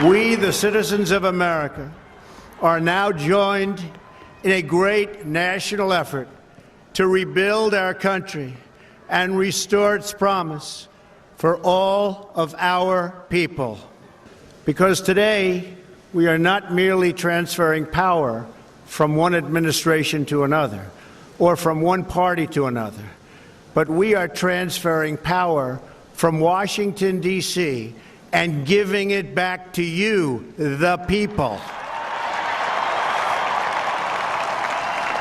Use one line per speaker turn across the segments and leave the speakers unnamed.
We, the citizens of America, are now joined in a great national effort to rebuild our country and restore its promise for all of our people. Because today, we are not merely transferring power from one administration to another or from one party to another, but we are transferring power from Washington, D.C., and giving it back to you, the people.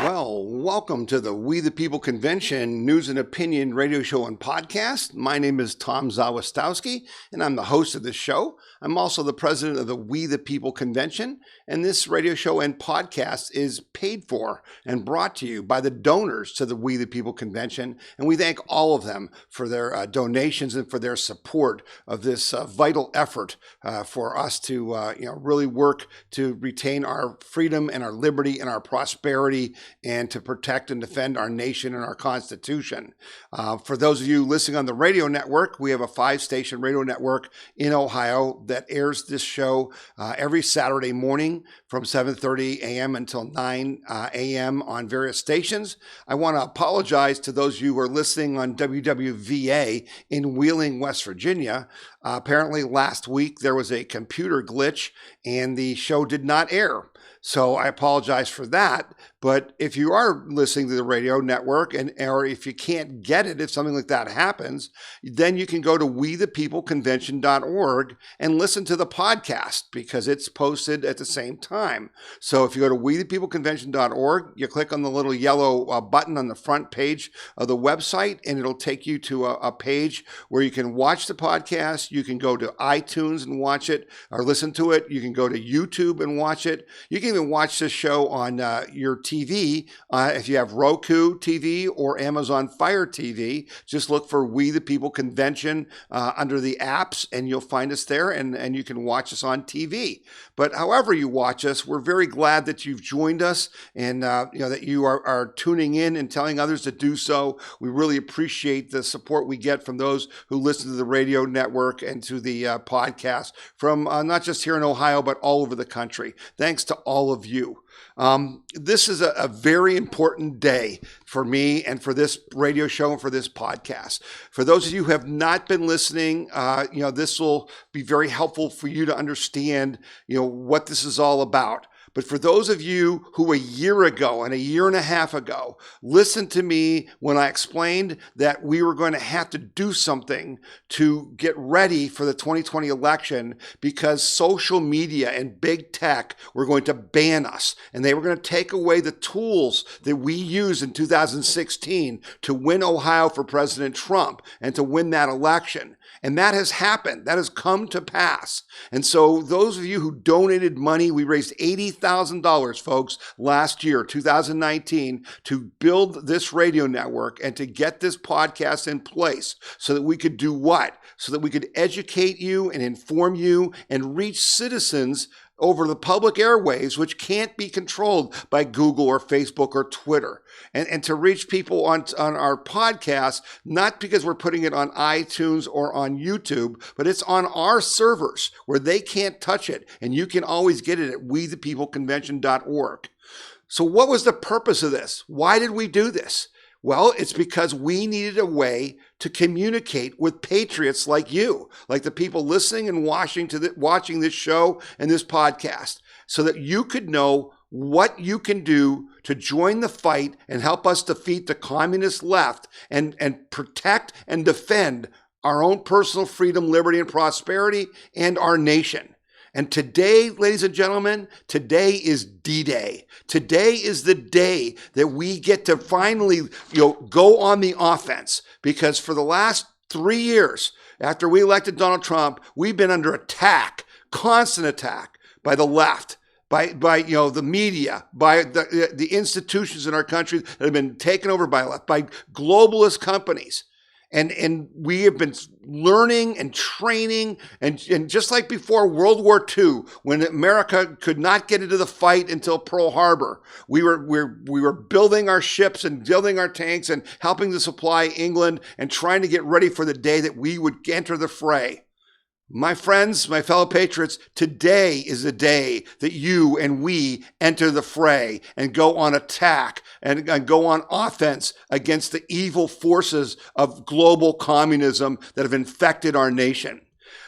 Well, welcome to the We the People Convention News and Opinion radio show and podcast. My name is Tom Zawistowski, and I'm the host of this show. I'm also the president of the We the People Convention, and this radio show and podcast is paid for and brought to you by the donors to the We the People Convention, and we thank all of them for their donations and for their support of this vital effort for us to really work to retain our freedom and our liberty and our prosperity and to protect and defend our nation and our Constitution. For those of you listening on the radio network, we have a 5-station radio network in Ohio that airs this show every Saturday morning from 7:30 a.m. until 9 a.m. on various stations. I want to apologize to those of you who are listening on WWVA in Wheeling, West Virginia. Apparently last week there was a computer glitch and the show did not air. So I apologize for that. But if you are listening to the radio network or if you can't get it, if something like that happens, then you can go to wethepeopleconvention.org and listen to the podcast because it's posted at the same time. So if you go to wethepeopleconvention.org, you click on the little yellow button on the front page of the website, and it'll take you to a page where you can watch the podcast. You can go to iTunes and watch it or listen to it. You can go to YouTube and watch it. You can even watch this show on your TV. If you have Roku TV or Amazon Fire TV, just look for We the People Convention under the apps and you'll find us there and you can watch us on TV. But however you watch us, we're very glad that you've joined us and that you are tuning in and telling others to do so. We really appreciate the support we get from those who listen to the radio network and to the podcast from not just here in Ohio, but all over the country. Thanks to all of you. This is a very important day for me and for this radio show and for this podcast. For those of you who have not been listening, this will be very helpful for you to understand, what this is all about. But for those of you who a year ago and a year and a half ago listened to me when I explained that we were going to have to do something to get ready for the 2020 election because social media and big tech were going to ban us and they were going to take away the tools that we used in 2016 to win Ohio for President Trump and to win that election. And that has happened. That has come to pass. And so those of you who donated money, we raised $80,000, folks, last year, 2019, to build this radio network and to get this podcast in place so that we could do what? So that we could educate you and inform you and reach citizens over the public airwaves, which can't be controlled by Google or Facebook or Twitter. And to reach people on our podcast, not because we're putting it on iTunes or on YouTube, but it's on our servers where they can't touch it. And you can always get it at wethepeopleconvention.org. So what was the purpose of this? Why did we do this? Well, it's because we needed a way to communicate with patriots like you, like the people listening and watching this show and this podcast, so that you could know what you can do to join the fight and help us defeat the communist left and protect and defend our own personal freedom, liberty, and prosperity and our nation. And today, ladies and gentlemen, today is D-Day. Today is the day that we get to finally, go on the offense. Because for the last 3 years, after we elected Donald Trump, we've been under attack, constant attack by the left, by the media, by the institutions in our country that have been taken over by left, by globalist companies. And we have been learning and training, and just like before World War II, when America could not get into the fight until Pearl Harbor, we were building our ships and building our tanks and helping to supply England and trying to get ready for the day that we would enter the fray. My friends, my fellow patriots, today is the day that you and we enter the fray and go on attack and go on offense against the evil forces of global communism that have infected our nation.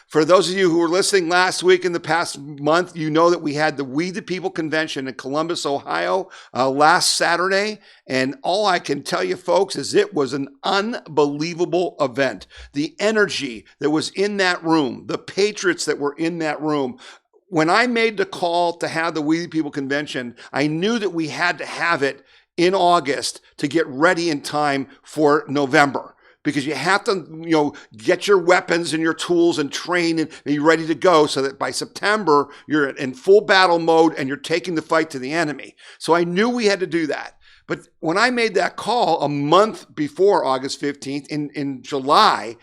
For those of you who were listening last week in the past month, you know that we had the We the People Convention in Columbus, Ohio, last Saturday. And all I can tell you, folks, is it was an unbelievable event. The energy that was in that room, the patriots that were in that room. When I made the call to have the We the People Convention, I knew that we had to have it in August to get ready in time for November. Because you have to, get your weapons and your tools and train and be ready to go so that by September, you're in full battle mode and you're taking the fight to the enemy. So I knew we had to do that. But when I made that call a month before August 15th in July,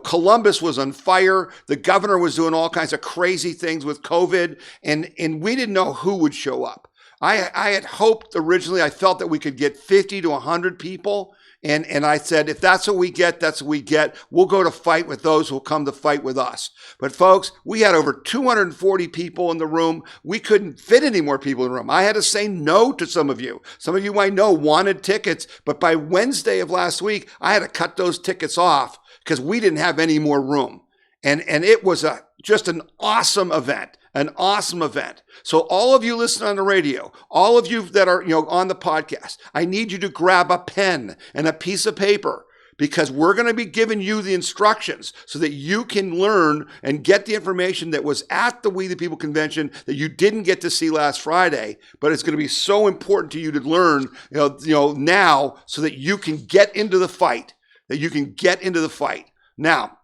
Columbus was on fire. The governor was doing all kinds of crazy things with COVID, and we didn't know who would show up. I had hoped originally, I felt that we could get 50 to 100 people. And I said, if that's what we get, that's what we get. We'll go to fight with those who will come to fight with us. But folks, we had over 240 people in the room. We couldn't fit any more people in the room. I had to say no to some of you. Some of you I know wanted tickets, but by Wednesday of last week, I had to cut those tickets off because we didn't have any more room. And it was just an awesome event. An awesome event. So all of you listening on the radio, all of you that are on the podcast, I need you to grab a pen and a piece of paper because we're going to be giving you the instructions so that you can learn and get the information that was at the We the People Convention that you didn't get to see last Friday, but it's going to be so important to you to learn now so that you can get into the fight, Now,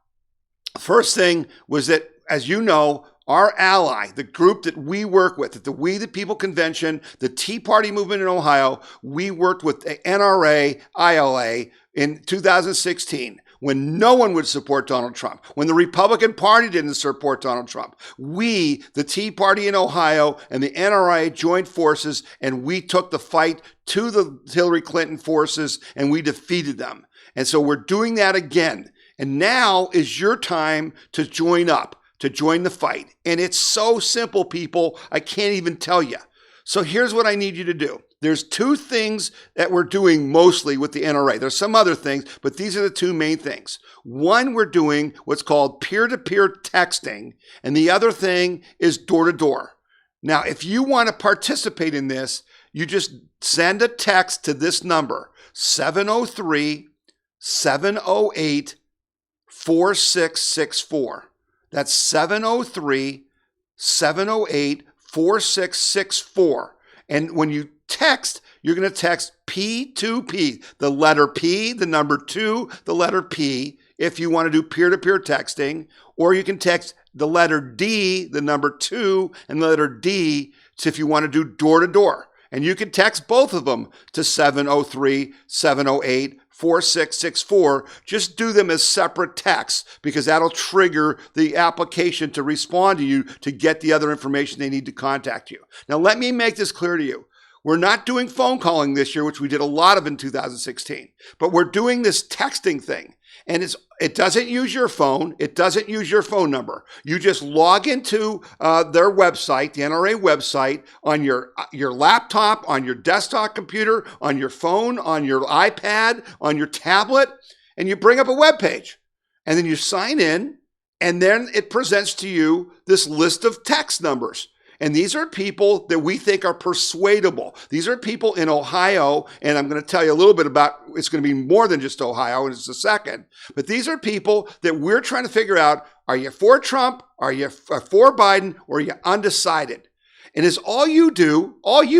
first thing was that, as you know, our ally, the group that we work with at the We the People Convention, the Tea Party movement in Ohio, we worked with the NRA, ILA in 2016 when no one would support Donald Trump, when the Republican Party didn't support Donald Trump. We, the Tea Party in Ohio and the NRA joined forces and we took the fight to the Hillary Clinton forces and we defeated them. And so we're doing that again. And now is your time to join up, to join the fight. And it's so simple, people. I can't even tell you. So here's what I need you to do. There's two things that we're doing mostly with the NRA. There's some other things, but these are the two main things. One, we're doing what's called peer-to-peer texting, and the other thing is door-to-door. Now, if you want to participate in this, you just send a text to this number, 703-708-4664. That's 703-708-4664. And when you text, you're going to text P2P, the letter P, the number 2, the letter P, if you want to do peer-to-peer texting, or you can text the letter D, the number 2, and the letter D, if you want to do door-to-door. And you can text both of them to 703-708-4664. Just do them as separate texts because that'll trigger the application to respond to you to get the other information they need to contact you. Now, let me make this clear to you. We're not doing phone calling this year, which we did a lot of in 2016, but we're doing this texting thing. And it doesn't use your phone. It doesn't use your phone number. You just log into their website, the NRA website, on your laptop, on your desktop computer, on your phone, on your iPad, on your tablet, and you bring up a web page. And then you sign in, and then it presents to you this list of text numbers. And these are people that we think are persuadable. These are people in Ohio, and I'm going to tell you a little bit about, it's going to be more than just Ohio in just a second. But these are people that we're trying to figure out, are you for Trump, are you for Biden, or are you undecided? And it's all you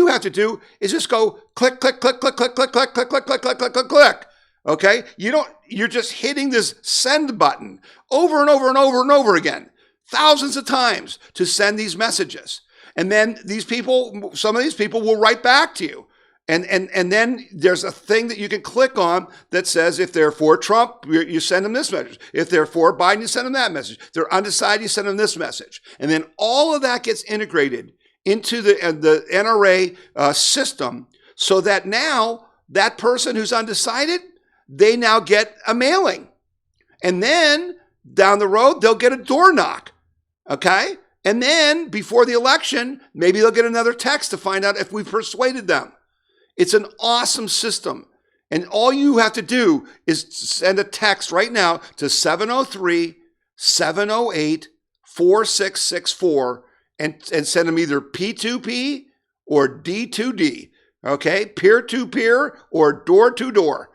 have to do is just go click, click, click, click, click, click, click, click, click, click, click, click, click, click. Okay? You're just hitting this send button over and over and over and over again, thousands of times to send these messages. And then some of these people will write back to you. And then there's a thing that you can click on that says if they're for Trump, you send them this message. If they're for Biden, you send them that message. If they're undecided, you send them this message. And then all of that gets integrated into the NRA system so that now that person who's undecided, they now get a mailing. And then down the road, they'll get a door knock, okay? And then before the election, maybe they'll get another text to find out if we've persuaded them. It's an awesome system. And all you have to do is send a text right now to 703-708-4664 and send them either P2P or D2D, okay? Peer-to-peer or door-to-door.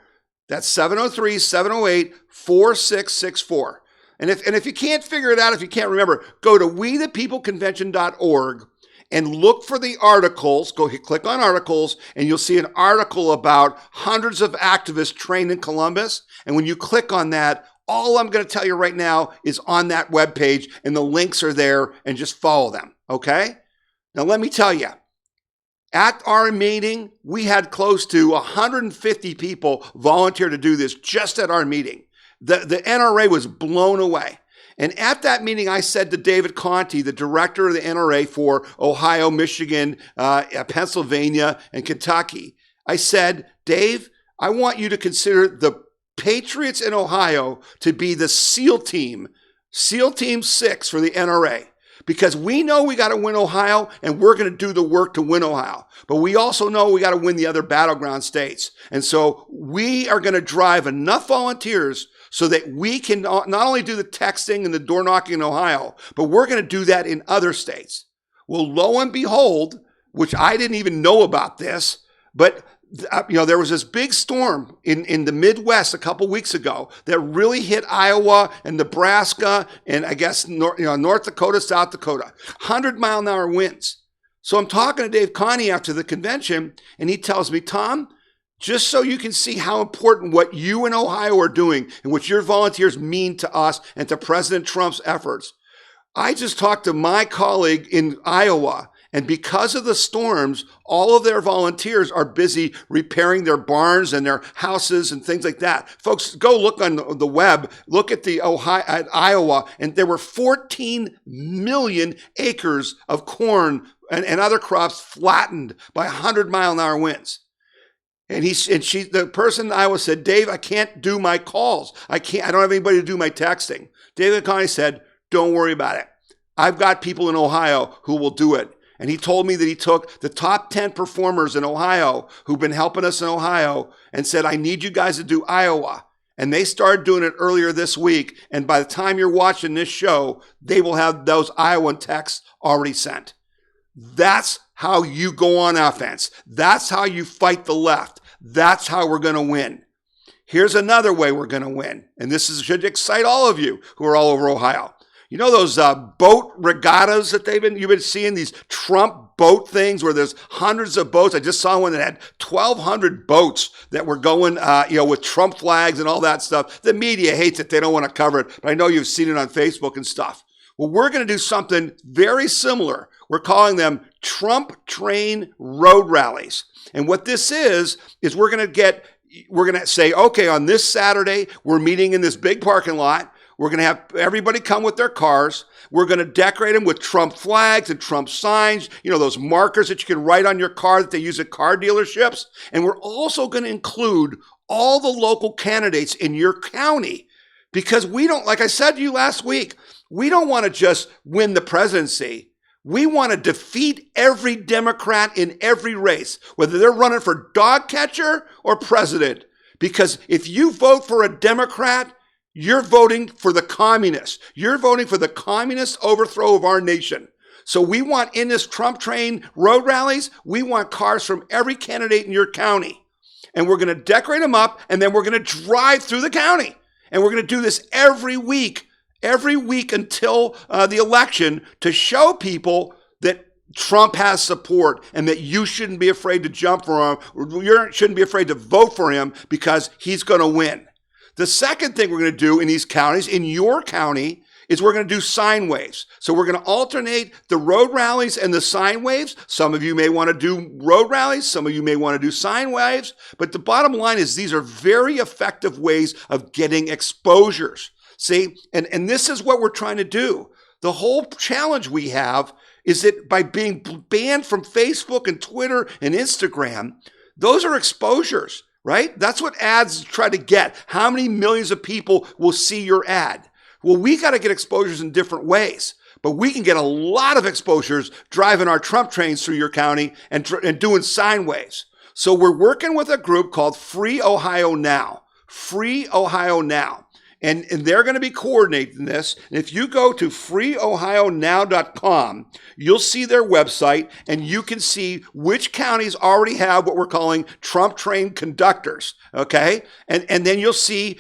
That's 703-708-4664. And if you can't figure it out, if you can't remember, go to wethepeopleconvention.org and look for the articles. Click on articles, and you'll see an article about hundreds of activists trained in Columbus. And when you click on that, all I'm going to tell you right now is on that webpage, and the links are there, and just follow them, okay? Now, let me tell you, at our meeting, we had close to 150 people volunteer to do this just at our meeting. The NRA was blown away. And at that meeting, I said to David Conti, the director of the NRA for Ohio, Michigan, Pennsylvania, and Kentucky, I said, Dave, I want you to consider the Patriots in Ohio to be the SEAL Team 6 for the NRA. Because we know we got to win Ohio, and we're going to do the work to win Ohio. But we also know we got to win the other battleground states. And so we are going to drive enough volunteers so that we can not only do the texting and the door knocking in Ohio, but we're going to do that in other states. Well, lo and behold, which I didn't even know about this, but there was this big storm in the Midwest a couple weeks ago that really hit Iowa and Nebraska and I guess North Dakota, South Dakota, 100-mile-an-hour winds. So I'm talking to Dave Conti after the convention, and he tells me, Tom, just so you can see how important what you in Ohio are doing and what your volunteers mean to us and to President Trump's efforts, I just talked to my colleague in Iowa, and because of the storms, all of their volunteers are busy repairing their barns and their houses and things like that. Folks, go look on the web, look at at Iowa, and there were 14 million acres of corn and other crops flattened by 100-mile-an-hour winds. And the person in Iowa said, Dave, I can't do my calls. I don't have anybody to do my texting. David Conti said, don't worry about it. I've got people in Ohio who will do it. And he told me that he took the top 10 performers in Ohio who've been helping us in Ohio and said, I need you guys to do Iowa. And they started doing it earlier this week. And by the time you're watching this show, they will have those Iowan texts already sent. That's how you go on offense. That's how you fight the left. That's how we're going to win. Here's another way we're going to win. And this should excite all of you who are all over Ohio. You know those boat regattas that you've been seeing, these Trump boat things where there's hundreds of boats. I just saw one that had 1,200 boats that were going, with Trump flags and all that stuff. The media hates it. They don't want to cover it. But I know you've seen it on Facebook and stuff. Well, we're going to do something very similar. We're calling them Trump Train Road Rallies. And what this is we're going to say, okay, on this Saturday, we're meeting in this big parking lot. We're going to have everybody come with their cars. We're going to decorate them with Trump flags and Trump signs, those markers that you can write on your car that they use at car dealerships. And we're also going to include all the local candidates in your county because we don't, like I said to you last week, we don't want to just win the presidency. We want to defeat every Democrat in every race, whether they're running for dog catcher or president. Because if you vote for a Democrat, you're voting for the communists. You're voting for the communist overthrow of our nation. So we want in this Trump train road rallies, we want cars from every candidate in your county. And we're going to decorate them up, and then we're going to drive through the county. And we're going to do this every week until the election to show people that Trump has support and that you shouldn't be afraid to jump for him. Or you shouldn't be afraid to vote for him because he's going to win. The second thing we're going to do in these counties, in your county, is we're going to do sine waves. So we're going to alternate the road rallies and the sine waves. Some of you may want to do road rallies. Some of you may want to do sine waves. But the bottom line is these are very effective ways of getting exposures. See, and this is what we're trying to do. The whole challenge we have is that by being banned from Facebook and Twitter and Instagram, those are exposures. Right? That's what ads try to get. How many millions of people will see your ad? Well, we got to get exposures in different ways, but we can get a lot of exposures driving our Trump trains through your county and doing sine waves. So we're working with a group called Free Ohio Now. Free Ohio Now. And they're going to be coordinating this. And if you go to freeohionow.com, you'll see their website, and you can see which counties already have what we're calling Trump train conductors. Okay. And then you'll see,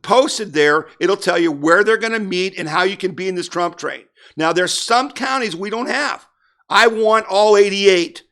posted there, it'll tell you where they're going to meet and how you can be in this Trump train. Now, there's some counties we don't have. I want all 88.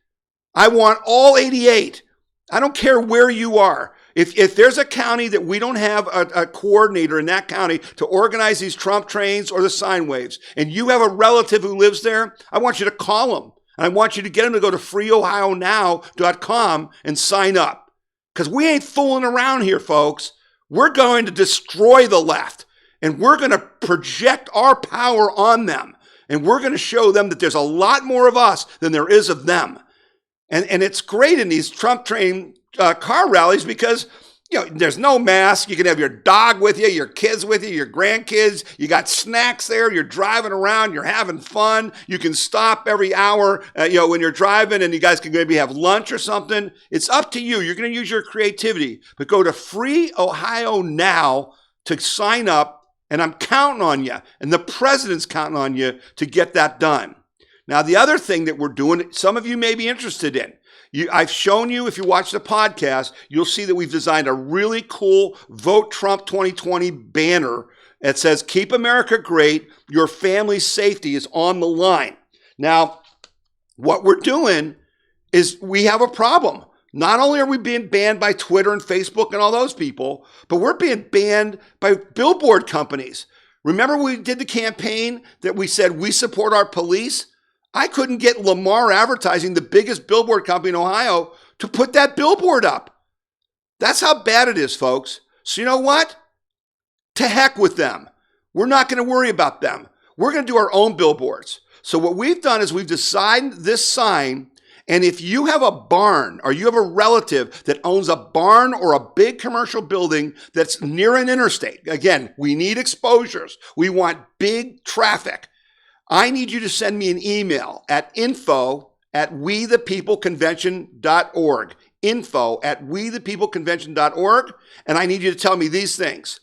I want all 88. I don't care where you are. If there's a county that we don't have a coordinator in that county to organize these Trump trains or the sine waves, and you have a relative who lives there, I want you to call them. And I want you to get them to go to freeohionow.com and sign up. Because we ain't fooling around here, folks. We're going to destroy the left. And we're going to project our power on them. And we're going to show them that there's a lot more of us than there is of them. And it's great in these Trump train car rallies because, there's no mask. You can have your dog with you, your kids with you, your grandkids. You got snacks there. You're driving around. You're having fun. You can stop every hour, when you're driving, and you guys can maybe have lunch or something. It's up to you. You're going to use your creativity. But go to Free Ohio Now to sign up, and I'm counting on you, and the president's counting on you to get that done. Now, the other thing that we're doing, some of you may be interested in, I've shown you, if you watch the podcast, you'll see that we've designed a really cool Vote Trump 2020 banner that says, "Keep America Great, your family's safety is on the line." Now, what we're doing is we have a problem. Not only are we being banned by Twitter and Facebook and all those people, but we're being banned by billboard companies. Remember when we did the campaign that we said we support our police? I couldn't get Lamar Advertising, the biggest billboard company in Ohio, to put that billboard up. That's how bad it is, folks. So you know what? To heck with them. We're not going to worry about them. We're going to do our own billboards. So what we've done is we've designed this sign, and if you have a barn or you have a relative that owns a barn or a big commercial building that's near an interstate, again, we need exposures. We want big traffic. I need you to send me an email at info@wethepeopleconvention.org. info@wethepeopleconvention.org. And I need you to tell me these things.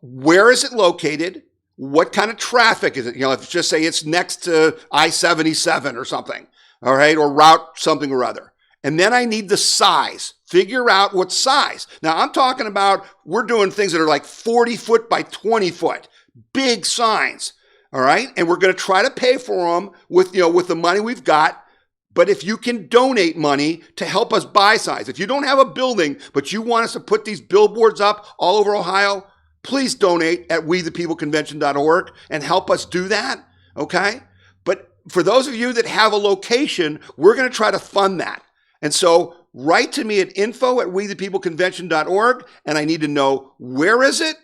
Where is it located? What kind of traffic is it? If just say it's next to I-77 or something, all right, or route something or other. And then I need the size. Figure out what size. Now, I'm talking about we're doing things that are like 40 foot by 20 foot, big signs. All right. And we're going to try to pay for them with the money we've got. But if you can donate money to help us buy signs, if you don't have a building, but you want us to put these billboards up all over Ohio, please donate at wethepeopleconvention.org and help us do that. Okay. But for those of you that have a location, we're going to try to fund that. And so write to me at info@wethepeopleconvention.org. And I need to know, where is it?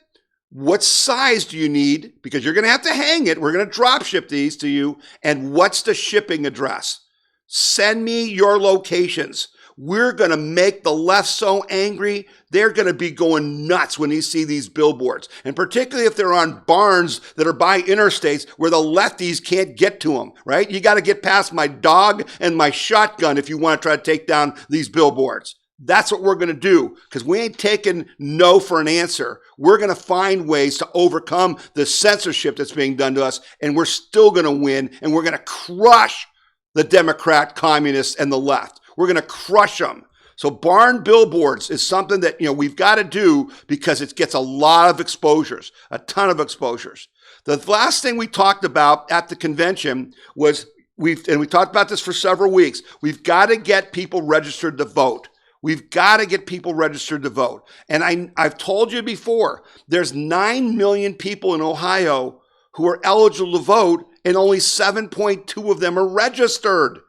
What size do you need? Because you're going to have to hang it. We're going to drop ship these to you. And what's the shipping address? Send me your locations. We're going to make the left so angry, they're going to be going nuts when they see these billboards. And particularly if they're on barns that are by interstates where the lefties can't get to them, right? You got to get past my dog and my shotgun if you want to try to take down these billboards. That's what we're going to do, because we ain't taking no for an answer. We're going to find ways to overcome the censorship that's being done to us, and we're still going to win, and we're going to crush the Democrat, communists, and the left. We're going to crush them. So barn billboards is something that we've got to do because it gets a lot of exposures, a ton of exposures. The last thing we talked about at the convention was we talked about this for several weeks. We've got to get people registered to vote. We've got to get people registered to vote. And I've told you before, there's 9 million people in Ohio who are eligible to vote, and only 7.2 of them are registered.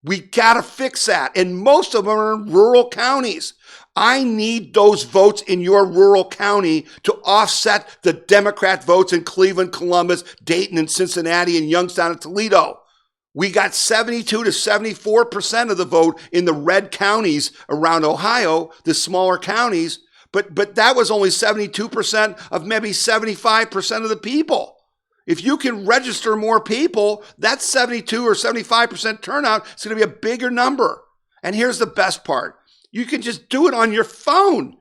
We got to fix that. And most of them are in rural counties. I need those votes in your rural county to offset the Democrat votes in Cleveland, Columbus, Dayton, and Cincinnati, and Youngstown and Toledo. We got 72 to 74% of the vote in the red counties around Ohio, the smaller counties, But that was only 72% of maybe 75% of the people. If you can register more people, that 72 or 75% turnout is going to be a bigger number. And here's the best part. You can just do it on your phone.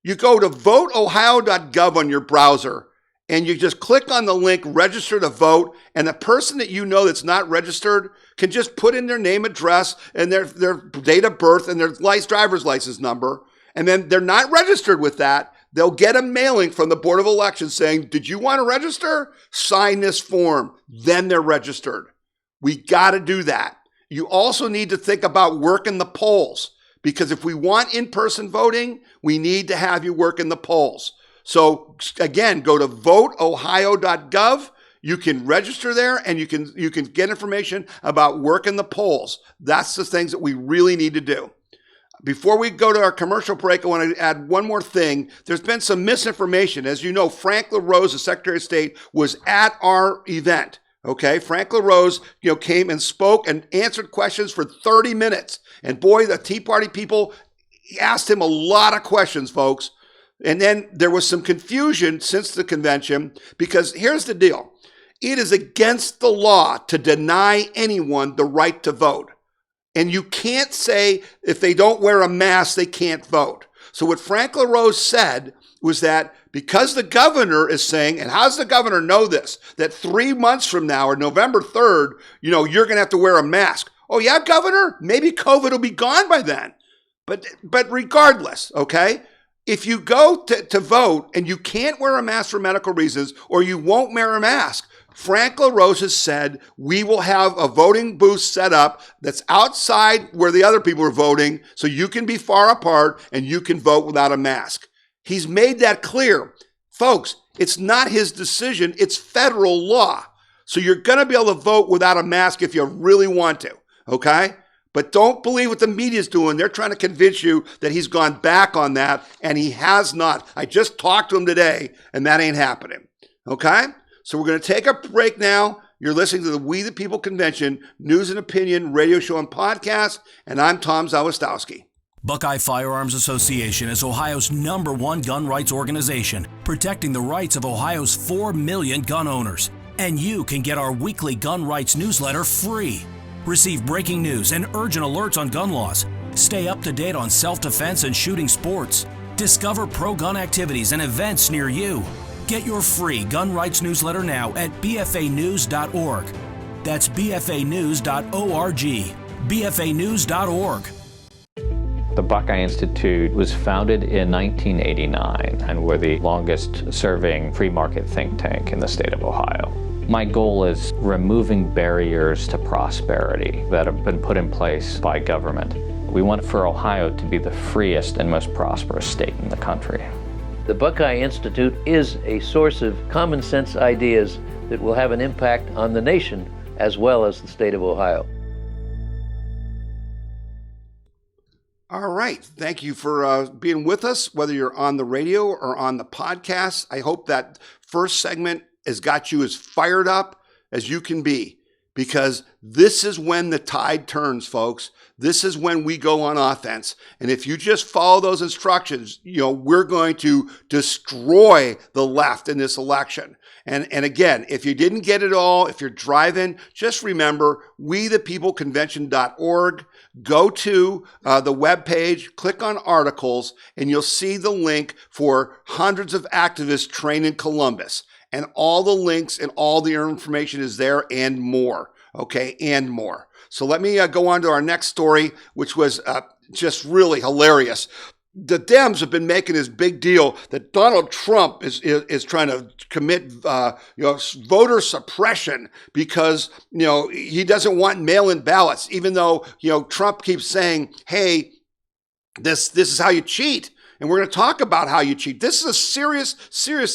You go to voteohio.gov on your browser, and you just click on the link, register to vote, and the person that you know that's not registered can just put in their name, address, and their date of birth and their driver's license number, and then they're not registered with that. They'll get a mailing from the Board of Elections saying, did you want to register? Sign this form. Then they're registered. We got to do that. You also need to think about working the polls, because if we want in-person voting, we need to have you work in the polls. So again, go to voteohio.gov. You can register there, and you can get information about working the polls. That's the things that we really need to do. Before we go to our commercial break, I want to add one more thing. There's been some misinformation. As you know, Frank LaRose, the Secretary of State, was at our event. Okay, Frank LaRose, came and spoke and answered questions for 30 minutes. And boy, the Tea Party people asked him a lot of questions, folks. And then there was some confusion since the convention, because here's the deal. It is against the law to deny anyone the right to vote. And you can't say if they don't wear a mask, they can't vote. So what Frank LaRose said was that because the governor is saying, and how does the governor know this? That 3 months from now, or November 3rd, you're going to have to wear a mask. Oh yeah, governor? Maybe COVID will be gone by then. But regardless, okay? If you go to vote and you can't wear a mask for medical reasons, or you won't wear a mask, Frank LaRose has said we will have a voting booth set up that's outside where the other people are voting, so you can be far apart and you can vote without a mask. He's made that clear. Folks, it's not his decision, it's federal law. So you're going to be able to vote without a mask if you really want to, okay? But don't believe what the media's doing. They're trying to convince you that he's gone back on that, and he has not. I just talked to him today, and that ain't happening, okay? So we're going to take a break now. You're listening to the We the People Convention News and Opinion radio show and podcast, and I'm Tom Zawistowski.
Buckeye Firearms Association is Ohio's #1 gun rights organization, protecting the rights of Ohio's 4 million gun owners. And you can get our weekly gun rights newsletter free. Receive breaking news and urgent alerts on gun laws. Stay up to date on self-defense and shooting sports. Discover pro-gun activities and events near you. Get your free gun rights newsletter now at bfanews.org. That's bfanews.org. bfanews.org.
The Buckeye Institute was founded in 1989, and we're the longest serving free market think tank in the state of Ohio. My goal is removing barriers to prosperity that have been put in place by government. We want for Ohio to be the freest and most prosperous state in the country.
The Buckeye Institute is a source of common sense ideas that will have an impact on the nation as well as the state of Ohio.
All right. Thank you for being with us, whether you're on the radio or on the podcast. I hope that first segment has got you as fired up as you can be, because this is when the tide turns, folks. This is when we go on offense. And if you just follow those instructions, we're going to destroy the left in this election. And again, if you didn't get it all, if you're driving, just remember wethepeopleconvention.org. Go to the webpage, click on articles, and you'll see the link for hundreds of activists trained in Columbus. And all the links and all the information is there and more. Okay, and more. So let me go on to our next story, which was just really hilarious. The Dems have been making this big deal that Donald Trump is trying to commit voter suppression because he doesn't want mail-in ballots, even though Trump keeps saying, hey, this is how you cheat, and we're going to talk about how you cheat. This is a serious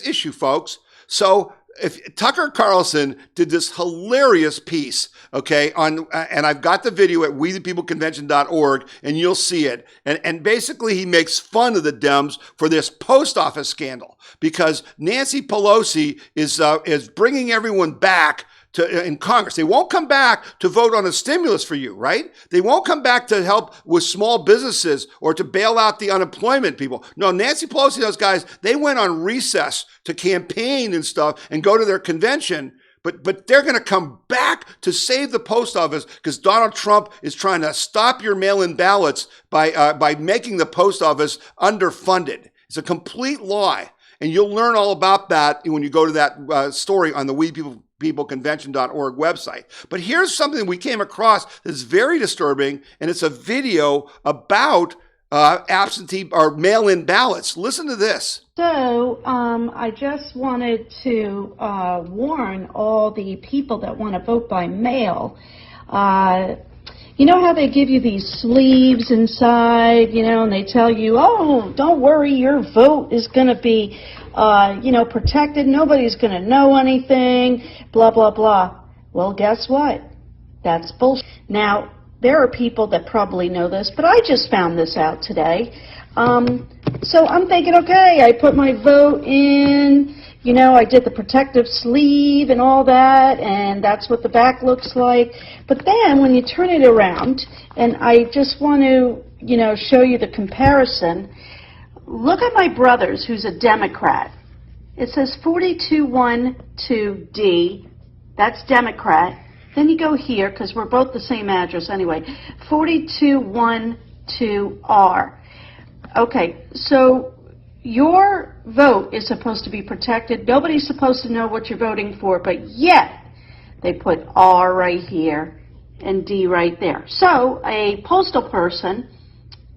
issue, folks. So if Tucker Carlson did this hilarious piece, okay, and I've got the video at wethepeopleconvention.org, and you'll see it. And basically he makes fun of the Dems for this post office scandal, because Nancy Pelosi is bringing everyone back in Congress. They won't come back to vote on a stimulus for you, right? They won't come back to help with small businesses or to bail out the unemployment people. No, Nancy Pelosi, those guys, they went on recess to campaign and stuff and go to their convention. But they're going to come back to save the post office because Donald Trump is trying to stop your mail-in ballots by making the post office underfunded. It's a complete lie. And you'll learn all about that when you go to that story on the WeThePeopleConvention.org website. But here's something we came across that's very disturbing, and it's a video about absentee or mail-in ballots. Listen to this.
So I just wanted to warn all the people that want to vote by mail. You know how they give you these sleeves inside, and they tell you, oh, don't worry, your vote is going to be, protected. Nobody's going to know anything, blah, blah, blah. Well, guess what? That's bullshit. Now, there are people that probably know this, but I just found this out today. So I'm thinking, okay, I put my vote in, I did the protective sleeve and all that, and that's what the back looks like. But then when you turn it around, and I just want to, show you the comparison, look at my brother's, who's a Democrat. It says 4212D, that's Democrat. Then you go here, because we're both the same address anyway, 4212R. Okay, so your vote is supposed to be protected. Nobody's supposed to know what you're voting for, but yet they put R right here and D right there. So a postal person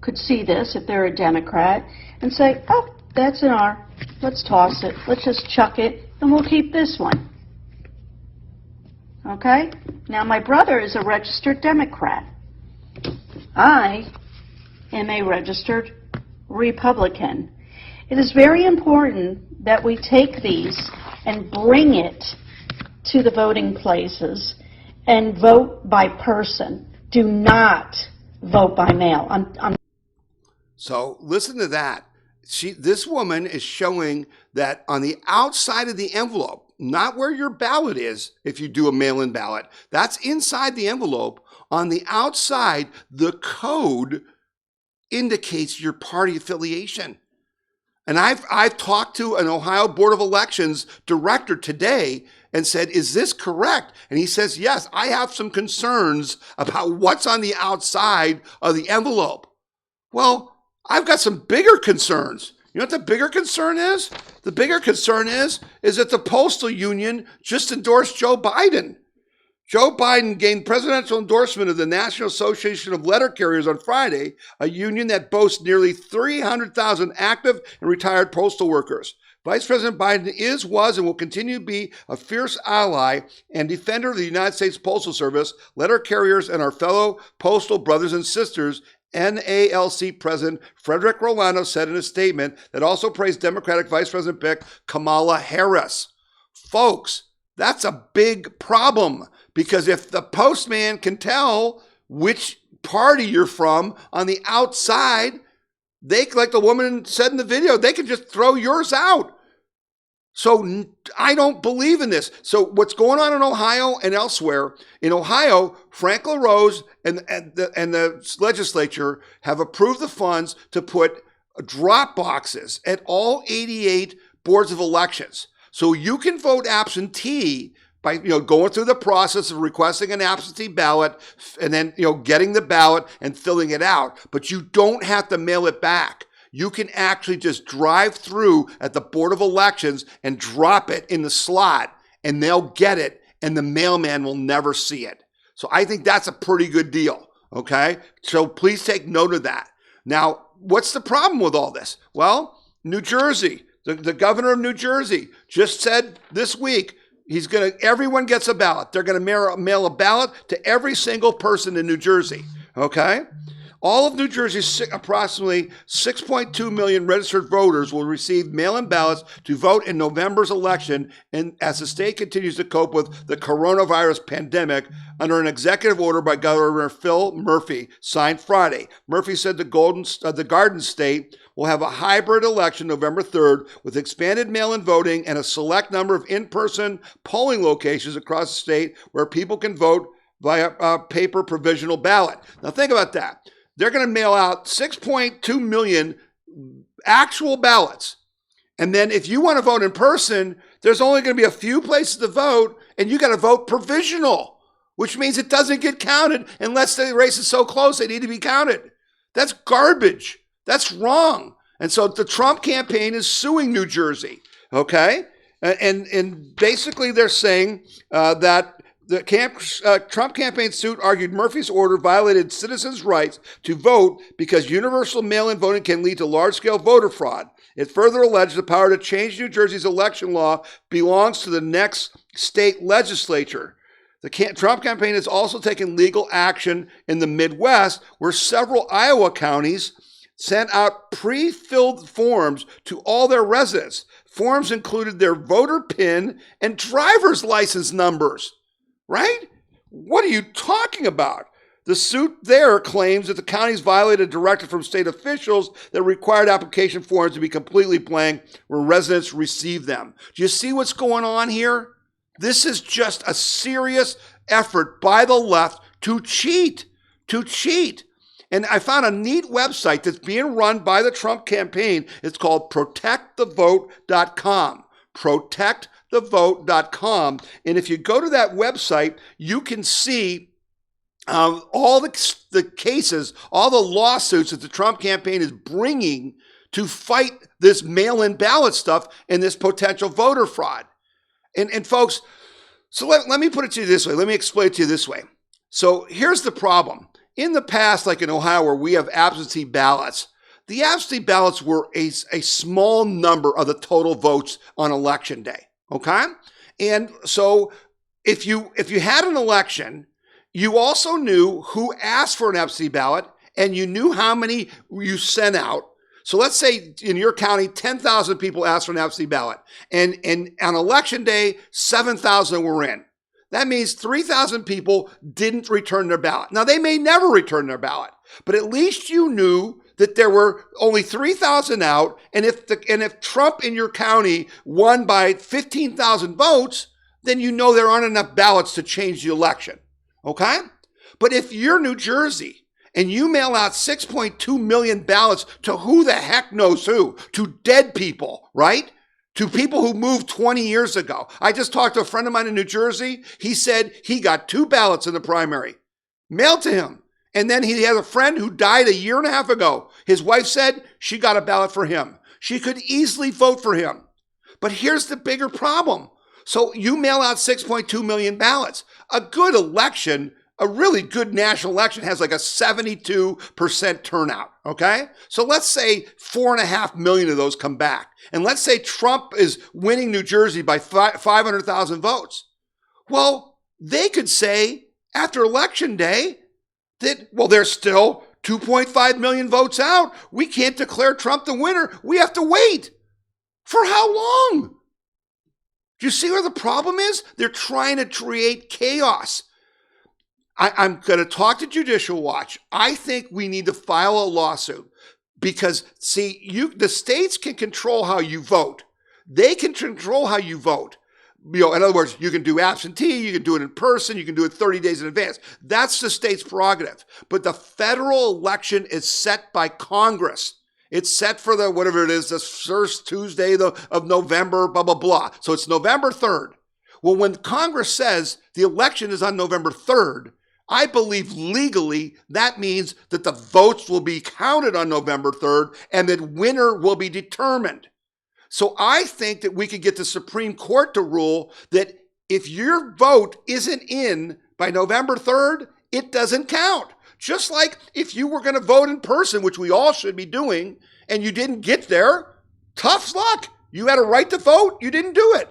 could see this if they're a Democrat and say, oh, that's an R. Let's toss it. Let's just chuck it, and we'll keep this one. Okay? Now, my brother is a registered Democrat. I am a registered Republican. It is very important that we take these and bring it to the voting places and vote by person. Do not vote by mail.
So listen to that. This woman is showing that on the outside of the envelope, not where your ballot is if you do a mail-in ballot, that's inside the envelope. On the outside, the code indicates your party affiliation. And I've talked to an Ohio Board of Elections director today and said, is this correct? And he says, yes, I have some concerns about what's on the outside of the envelope. Well, I've got some bigger concerns. You know what the bigger concern is? The bigger concern is that the Postal Union just endorsed Joe Biden. Joe Biden gained presidential endorsement of the National Association of Letter Carriers on Friday, a union that boasts nearly 300,000 active and retired postal workers. Vice President Biden was, and will continue to be a fierce ally and defender of the United States Postal Service, letter carriers, and our fellow postal brothers and sisters. NALC President Frederick Rolando said in a statement that also praised Democratic Vice President-pick Kamala Harris. Folks, that's a big problem, because if the postman can tell which party you're from on the outside, they, like the woman said in the video, they can just throw yours out. So I don't believe in this. So what's going on in Ohio and elsewhere, in Ohio, Frank LaRose and the legislature have approved the funds to put drop boxes at all 88 boards of elections. So you can vote absentee by going through the process of requesting an absentee ballot and then getting the ballot and filling it out. But you don't have to mail it back. You can actually just drive through at the Board of Elections and drop it in the slot, and they'll get it, and the mailman will never see it. So I think that's a pretty good deal, okay? So please take note of that. Now, what's the problem with all this? Well, New Jersey, the governor of New Jersey just said this week, everyone gets a ballot. They're going to mail a ballot to every single person in New Jersey, okay? All of New Jersey's approximately 6.2 million registered voters will receive mail-in ballots to vote in November's election, and as the state continues to cope with the coronavirus pandemic under an executive order by Governor Phil Murphy, signed Friday. Murphy said the Garden State will have a hybrid election November 3rd with expanded mail-in voting and a select number of in-person polling locations across the state where people can vote via a paper provisional ballot. Now think about that. They're going to mail out 6.2 million actual ballots. And then if you want to vote in person, there's only going to be a few places to vote, and you got to vote provisional, which means it doesn't get counted unless the race is so close they need to be counted. That's garbage. That's wrong. And so the Trump campaign is suing New Jersey, okay? And basically they're saying that the Trump campaign suit argued Murphy's order violated citizens' rights to vote because universal mail-in voting can lead to large-scale voter fraud. It further alleged the power to change New Jersey's election law belongs to the next state legislature. The Trump campaign has also taken legal action in the Midwest, where several Iowa counties sent out pre-filled forms to all their residents. Forms included their voter PIN and driver's license numbers. Right? What are you talking about? The suit there claims that the counties violated a directive from state officials that required application forms to be completely blank when residents receive them. Do you see what's going on here? This is just a serious effort by the left to cheat. And I found a neat website that's being run by the Trump campaign. It's called protectthevote.com. Protectthevote.com. And if you go to that website, you can see all the cases, all the lawsuits that the Trump campaign is bringing to fight this mail-in ballot stuff and this potential voter fraud. And folks, so let me put it to you this way. Let me explain it to you this way. So here's the problem. In the past, like in Ohio, where we have absentee ballots, the absentee ballots were a small number of the total votes on election day, okay? And so if you had an election, you also knew who asked for an absentee ballot, and you knew how many you sent out. So let's say in your county, 10,000 people asked for an absentee ballot, and on election day, 7,000 were in. That means 3,000 people didn't return their ballot. Now, they may never return their ballot, but at least you knew that there were only 3,000 out, and if Trump in your county won by 15,000 votes, then you know there aren't enough ballots to change the election, okay? But if you're New Jersey and you mail out 6.2 million ballots to who the heck knows who, to dead people, right? To people who moved 20 years ago. I just talked to a friend of mine in New Jersey. He said he got 2 ballots in the primary, mailed to him. And then he has a friend who died a year and a half ago. His wife said she got a ballot for him. She could easily vote for him. But here's the bigger problem. So you mail out 6.2 million ballots. A good election, a really good national election, has like a 72% turnout, okay? So let's say 4.5 million of those come back. And let's say Trump is winning New Jersey by 500,000 votes. Well, they could say after Election Day that, well, there's still 2.5 million votes out. We can't declare Trump the winner. We have to wait. For how long? Do you see where the problem is? They're trying to create chaos. I'm going to talk to Judicial Watch. I think we need to file a lawsuit because, see, the states can control how you vote. They can control how you vote. In other words, you can do absentee, you can do it in person, you can do it 30 days in advance. That's the state's prerogative. But the federal election is set by Congress. It's set for the, whatever it is, the first Tuesday of November, blah, blah, blah. So it's November 3rd. Well, when Congress says the election is on November 3rd, I believe legally that means that the votes will be counted on November 3rd and that winner will be determined. So I think that we could get the Supreme Court to rule that if your vote isn't in by November 3rd, it doesn't count. Just like if you were going to vote in person, which we all should be doing, and you didn't get there, tough luck. You had a right to vote, you didn't do it.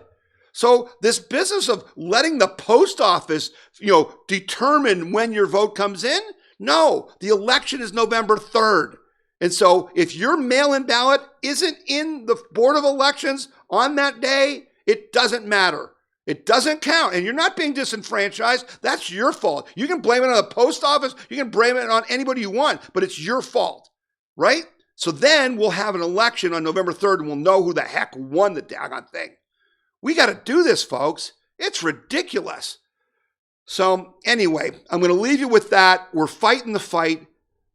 So this business of letting the post office, determine when your vote comes in No, the election is November 3rd. And so if your mail-in ballot isn't in the Board of Elections on that day, it doesn't matter. It doesn't count. And you're not being disenfranchised. That's your fault. You can blame it on the post office. You can blame it on anybody you want, but it's your fault, right? So then we'll have an election on November 3rd and we'll know who the heck won the daggone thing. We got to do this, folks. It's ridiculous. So anyway, I'm going to leave you with that. We're fighting the fight.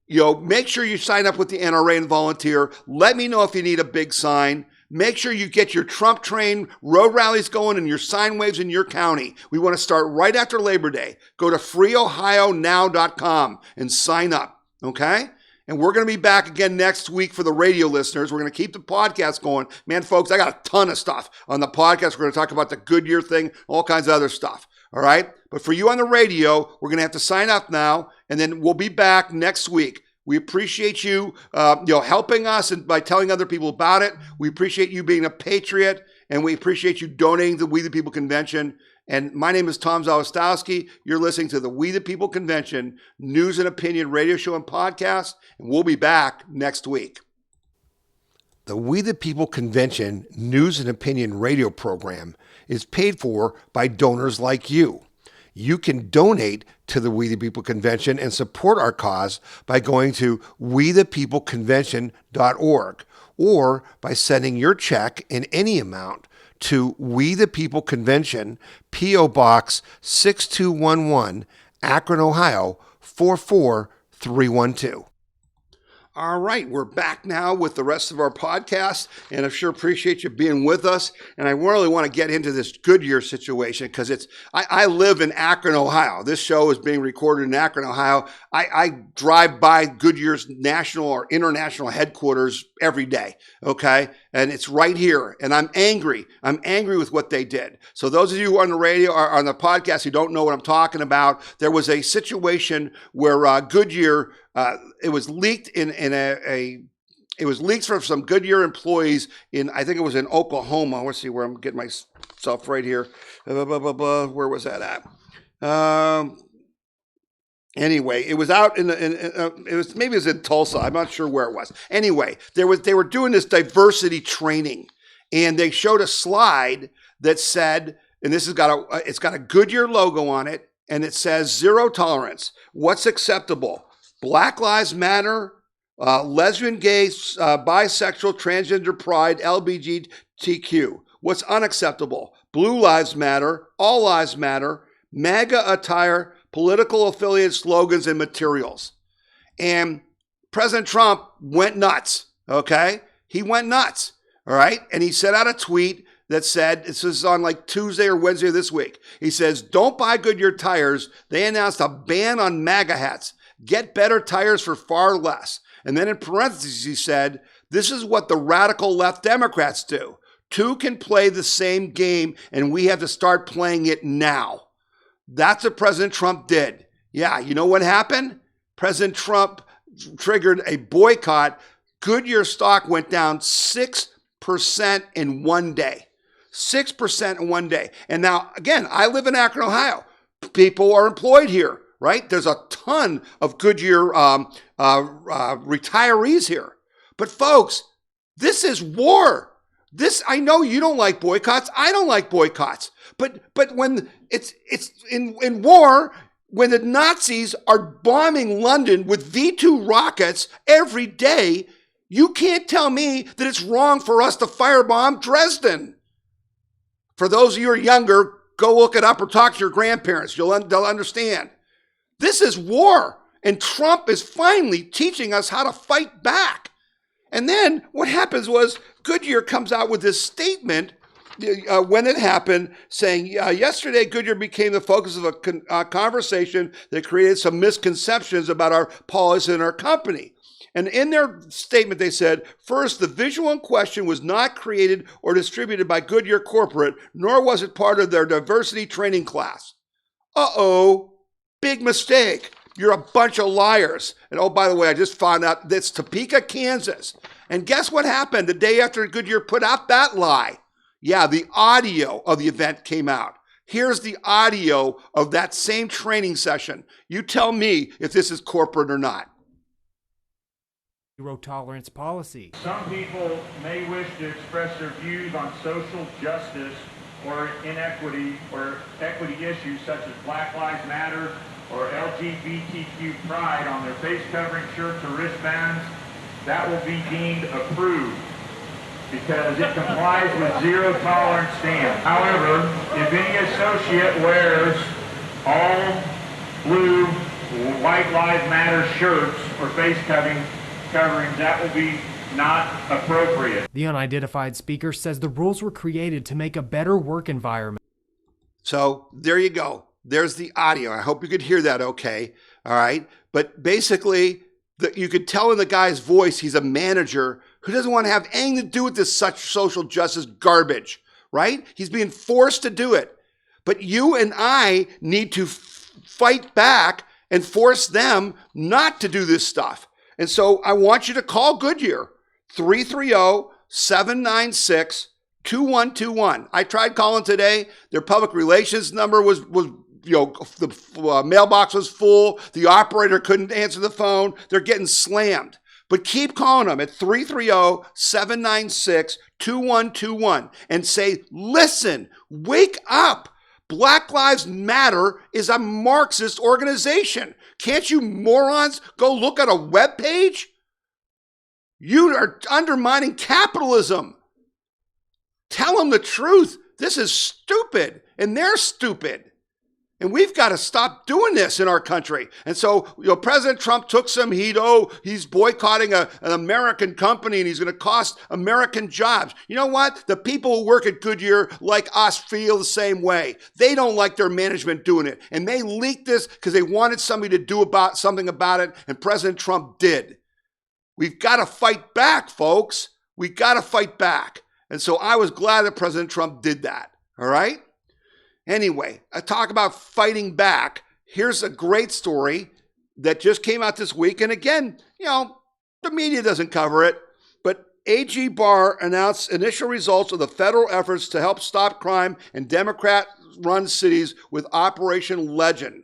Make sure you sign up with the NRA and volunteer. Let me know if you need a big sign. Make sure you get your Trump train road rallies going and your sign waves in your county. We want to start right after Labor Day. Go to freeohionow.com and sign up, okay? And we're going to be back again next week for the radio listeners. We're going to keep the podcast going. Man, folks, I got a ton of stuff on the podcast. We're going to talk about the Goodyear thing, all kinds of other stuff, all right? But for you on the radio, we're going to have to sign up now, and then we'll be back next week. We appreciate you, helping us and by telling other people about it. We appreciate you being a patriot, and we appreciate you donating to We the People Convention. And my name is Tom Zawistowski. You're listening to the We the People Convention News and Opinion radio show and podcast, and we'll be back next week. The We the People Convention News and Opinion radio program is paid for by donors like you. You can donate to the We the People Convention and support our cause by going to wethepeopleconvention.org or by sending your check in any amount to We the People Convention, P.O. Box 6211, Akron, Ohio 44312. All right, we're back now with the rest of our podcast, and I sure appreciate you being with us. And I really want to get into this Goodyear situation because I live in Akron, Ohio. This show is being recorded in Akron, Ohio. I drive by Goodyear's national or international headquarters every day, okay? And it's right here, and I'm angry. I'm angry with what they did. So those of you on the radio or on the podcast who don't know what I'm talking about, there was a situation where Goodyear, it was leaked it was leaked from some Goodyear employees I think it was in Oklahoma. Let's see where I'm getting myself right here. Where was that at? Anyway, it was out it was in Tulsa. I'm not sure where it was. Anyway, they were doing this diversity training, and they showed a slide that said, and it's got a Goodyear logo on it, and it says 0 tolerance. What's acceptable? Black Lives Matter, lesbian, gay, bisexual, transgender pride, LGBTQ. What's unacceptable? Blue Lives Matter, All Lives Matter, MAGA attire, political affiliate slogans and materials. And President Trump went nuts, okay? He went nuts, all right? And he sent out a tweet that said, this is on like Tuesday or Wednesday of this week. He says, don't buy Goodyear tires. They announced a ban on MAGA hats. Get better tires for far less. And then in parentheses, he said, this is what the radical left Democrats do. Two can play the same game, and we have to start playing it now. That's what President Trump did. Yeah, you know what happened? President Trump triggered a boycott. Goodyear stock went down 6% in one day. 6% in one day. And now, again, I live in Akron, Ohio. People are employed here, right? There's a ton of Goodyear retirees here. But folks, this is war. I know you don't like boycotts. I don't like boycotts. But when it's in war, when the Nazis are bombing London with V-2 rockets every day, you can't tell me that it's wrong for us to firebomb Dresden. For those of you who are younger, go look it up or talk to your grandparents. They'll understand. This is war, and Trump is finally teaching us how to fight back. And then what happens was Goodyear comes out with this statement when it happened, saying, yesterday Goodyear became the focus of a conversation that created some misconceptions about our policy and our company. And in their statement, they said, first, the visual in question was not created or distributed by Goodyear Corporate, nor was it part of their diversity training class. Uh-oh, big mistake. You're a bunch of liars. And oh, by the way, I just found out that's Topeka, Kansas. And guess what happened the day after Goodyear put out that lie? Yeah, the audio of the event came out. Here's the audio of that same training session. You tell me if this is corporate or not.
Zero tolerance policy.
Some people may wish to express their views on social justice or inequity or equity issues such as Black Lives Matter or LGBTQ pride on their face covering shirts or wristbands. That will be deemed approved because it complies with zero tolerance stance. However, if any associate wears all blue White Lives Matter shirts or face coverings, that will be not appropriate.
The unidentified speaker says the rules were created to make a better work environment.
So there you go. There's the audio. I hope you could hear that okay. All right. But basically, you could tell in the guy's voice he's a manager who doesn't want to have anything to do with this such social justice garbage, right? He's being forced to do it. But you and I need to fight back and force them not to do this stuff. And so I want you to call Goodyear, 330-796-2121. I tried calling today. Their public relations number was the mailbox was full. The operator couldn't answer the phone. They're getting slammed. But keep calling them at 330-796-2121 and say, listen, wake up. Black Lives Matter is a Marxist organization. Can't you morons go look at a webpage? You are undermining capitalism. Tell them the truth. This is stupid, and they're stupid. And we've got to stop doing this in our country. And so, President Trump took some heat. Oh, he's boycotting an American company and he's going to cost American jobs. You know what? The people who work at Goodyear, like us, feel the same way. They don't like their management doing it. And they leaked this because they wanted somebody to do something about it, and President Trump did. We've got to fight back, folks. We've got to fight back. And so I was glad that President Trump did that. All right? Anyway, I talk about fighting back. Here's a great story that just came out this week. And again, the media doesn't cover it, but AG Barr announced initial results of the federal efforts to help stop crime in Democrat-run cities with Operation Legend.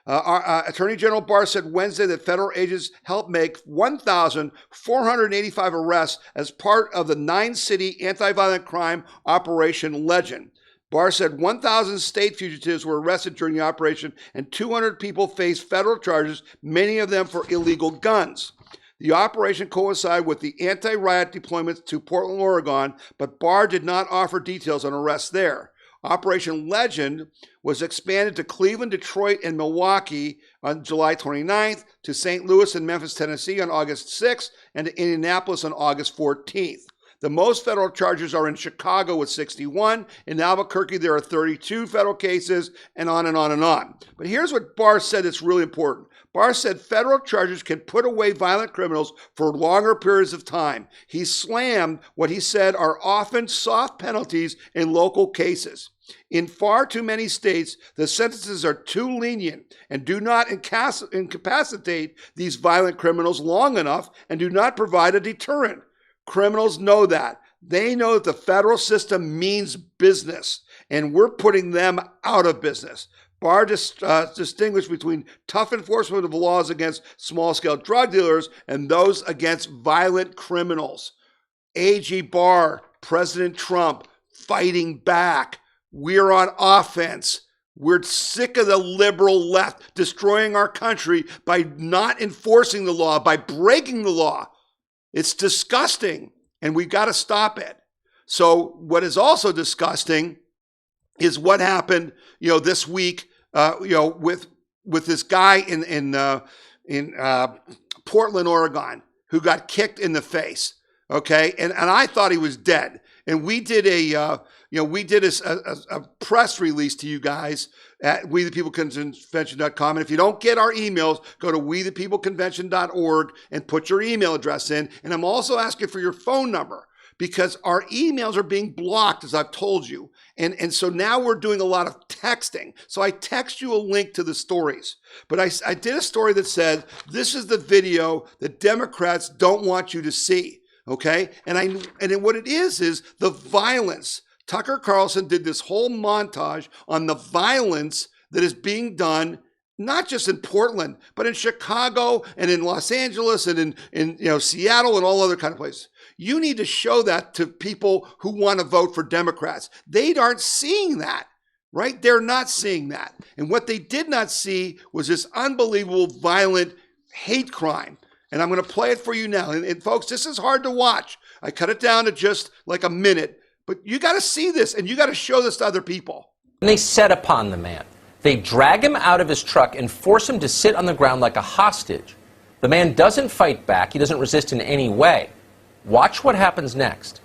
Attorney General Barr said Wednesday that federal agents helped make 1,485 arrests as part of the 9-city anti-violent crime Operation Legend. Barr said 1,000 state fugitives were arrested during the operation and 200 people faced federal charges, many of them for illegal guns. The operation coincided with the anti-riot deployments to Portland, Oregon, but Barr did not offer details on arrests there. Operation Legend was expanded to Cleveland, Detroit, and Milwaukee on July 29th, to St. Louis and Memphis, Tennessee on August 6th, and to Indianapolis on August 14th. The most federal charges are in Chicago with 61. In Albuquerque, there are 32 federal cases, and on and on and on. But here's what Barr said that's really important. Barr said federal charges can put away violent criminals for longer periods of time. He slammed what he said are often soft penalties in local cases. In far too many states, the sentences are too lenient and do not incapacitate these violent criminals long enough and do not provide a deterrent. Criminals know that. They know that the federal system means business, and we're putting them out of business. Barr distinguished between tough enforcement of laws against small-scale drug dealers and those against violent criminals. AG Barr, President Trump, fighting back. We're on offense. We're sick of the liberal left destroying our country by not enforcing the law, by breaking the law. It's disgusting, and we've got to stop it. So what is also disgusting is what happened, this week, with this guy in Portland, Oregon, who got kicked in the face. Okay, and I thought he was dead. And we did a press release to you guys at wethepeopleconvention.com. And if you don't get our emails, go to wethepeopleconvention.org and put your email address in. And I'm also asking for your phone number because our emails are being blocked, as I've told you. And so now we're doing a lot of texting. So I text you a link to the stories. But I did a story that said, this is the video that Democrats don't want you to see. Okay, and what it is the violence, Tucker Carlson did this whole montage on the violence that is being done, not just in Portland, but in Chicago and in Los Angeles and in Seattle and all other kind of places. You need to show that to people who want to vote for Democrats. They aren't seeing that, right? They're not seeing that. And what they did not see was this unbelievable violent hate crime. And I'm going to play it for you now. And folks, this is hard to watch. I cut it down to just like a minute, but you got to see this and you got to show this to other people.
And they set upon the man. They drag him out of his truck and force him to sit on the ground like a hostage. The man doesn't fight back. He doesn't resist in any way. Watch what happens next.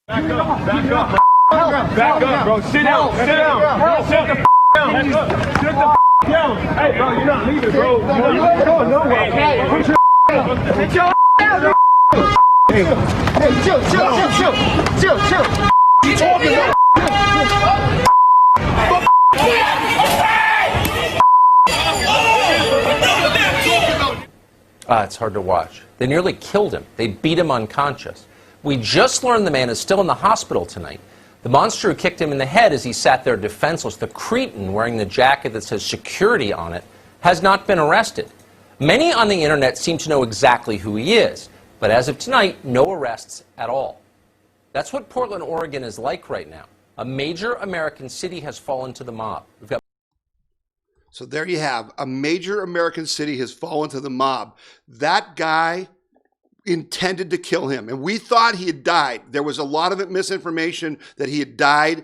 Back up, bro. Back up, bro. Sit down, sit down. Bro, sit the down. Sit the down. Hey, bro, you're not leaving, bro. You ain't going nowhere. Put your sit your down. Hey, chill. You talking about?
It's hard to watch. They nearly killed him. They beat him unconscious. We just learned the man is still in the hospital tonight. The monster who kicked him in the head as he sat there defenseless, the cretin wearing the jacket that says security on it, has not been arrested. Many on the internet seem to know exactly who he is, but as of tonight, no arrests at all. That's what Portland, Oregon is like right now. A major American city has fallen to the mob. We've got
So there you have, a major American city has fallen to the mob. That guy intended to kill him, and we thought he had died. There was a lot of misinformation that he had died.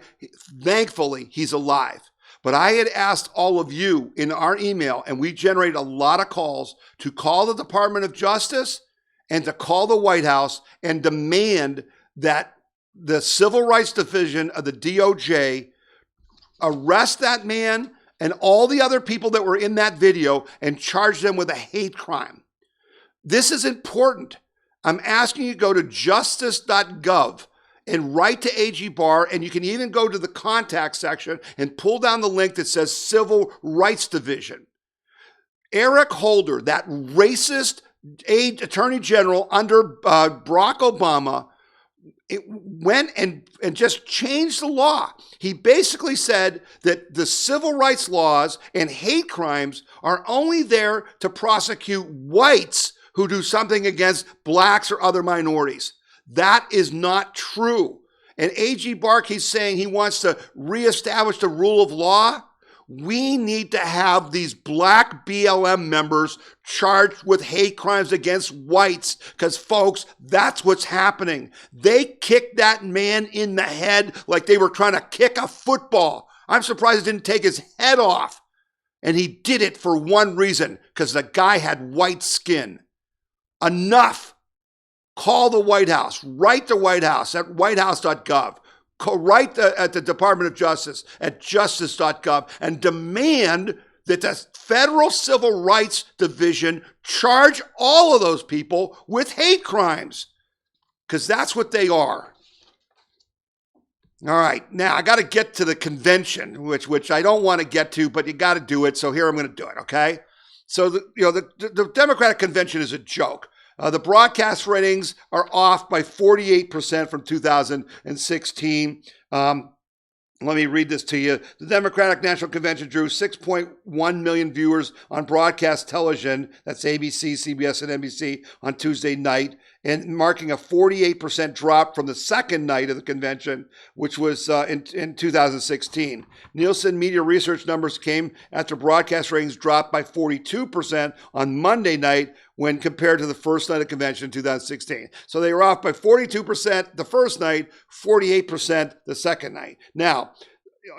Thankfully, he's alive. But I had asked all of you in our email, and we generated a lot of calls to call the Department of Justice and to call the White House and demand that the Civil Rights Division of the DOJ arrest that man and all the other people that were in that video and charge them with a hate crime. This is important. I'm asking you to go to justice.gov and write to AG Barr, and you can even go to the contact section and pull down the link that says Civil Rights Division. Eric Holder, that racist attorney general under Barack Obama, it went and just changed the law. He basically said that the civil rights laws and hate crimes are only there to prosecute whites who do something against blacks or other minorities. That is not true. And AG Barr keeps saying he wants to reestablish the rule of law. We need to have these black BLM members charged with hate crimes against whites because, folks, that's what's happening. They kicked that man in the head like they were trying to kick a football. I'm surprised it didn't take his head off. And he did it for one reason, because the guy had white skin. Enough. Call the White House. Write the White House at whitehouse.gov. Write at the Department of Justice at justice.gov and demand that the Federal Civil Rights Division charge all of those people with hate crimes, because that's what they are. All right, now I got to get to the convention, which I don't want to get to, but you got to do it. So here I'm going to do it. Okay. So the Democratic convention is a joke. The broadcast ratings are off by 48% from 2016. Let me read this to you. The Democratic National Convention drew 6.1 million viewers on broadcast television, that's ABC, CBS, and NBC, on Tuesday night, and marking a 48% drop from the second night of the convention, which was in 2016. Nielsen Media Research numbers came after broadcast ratings dropped by 42% on Monday night when compared to the first night of convention in 2016. So they were off by 42% the first night, 48% the second night. Now,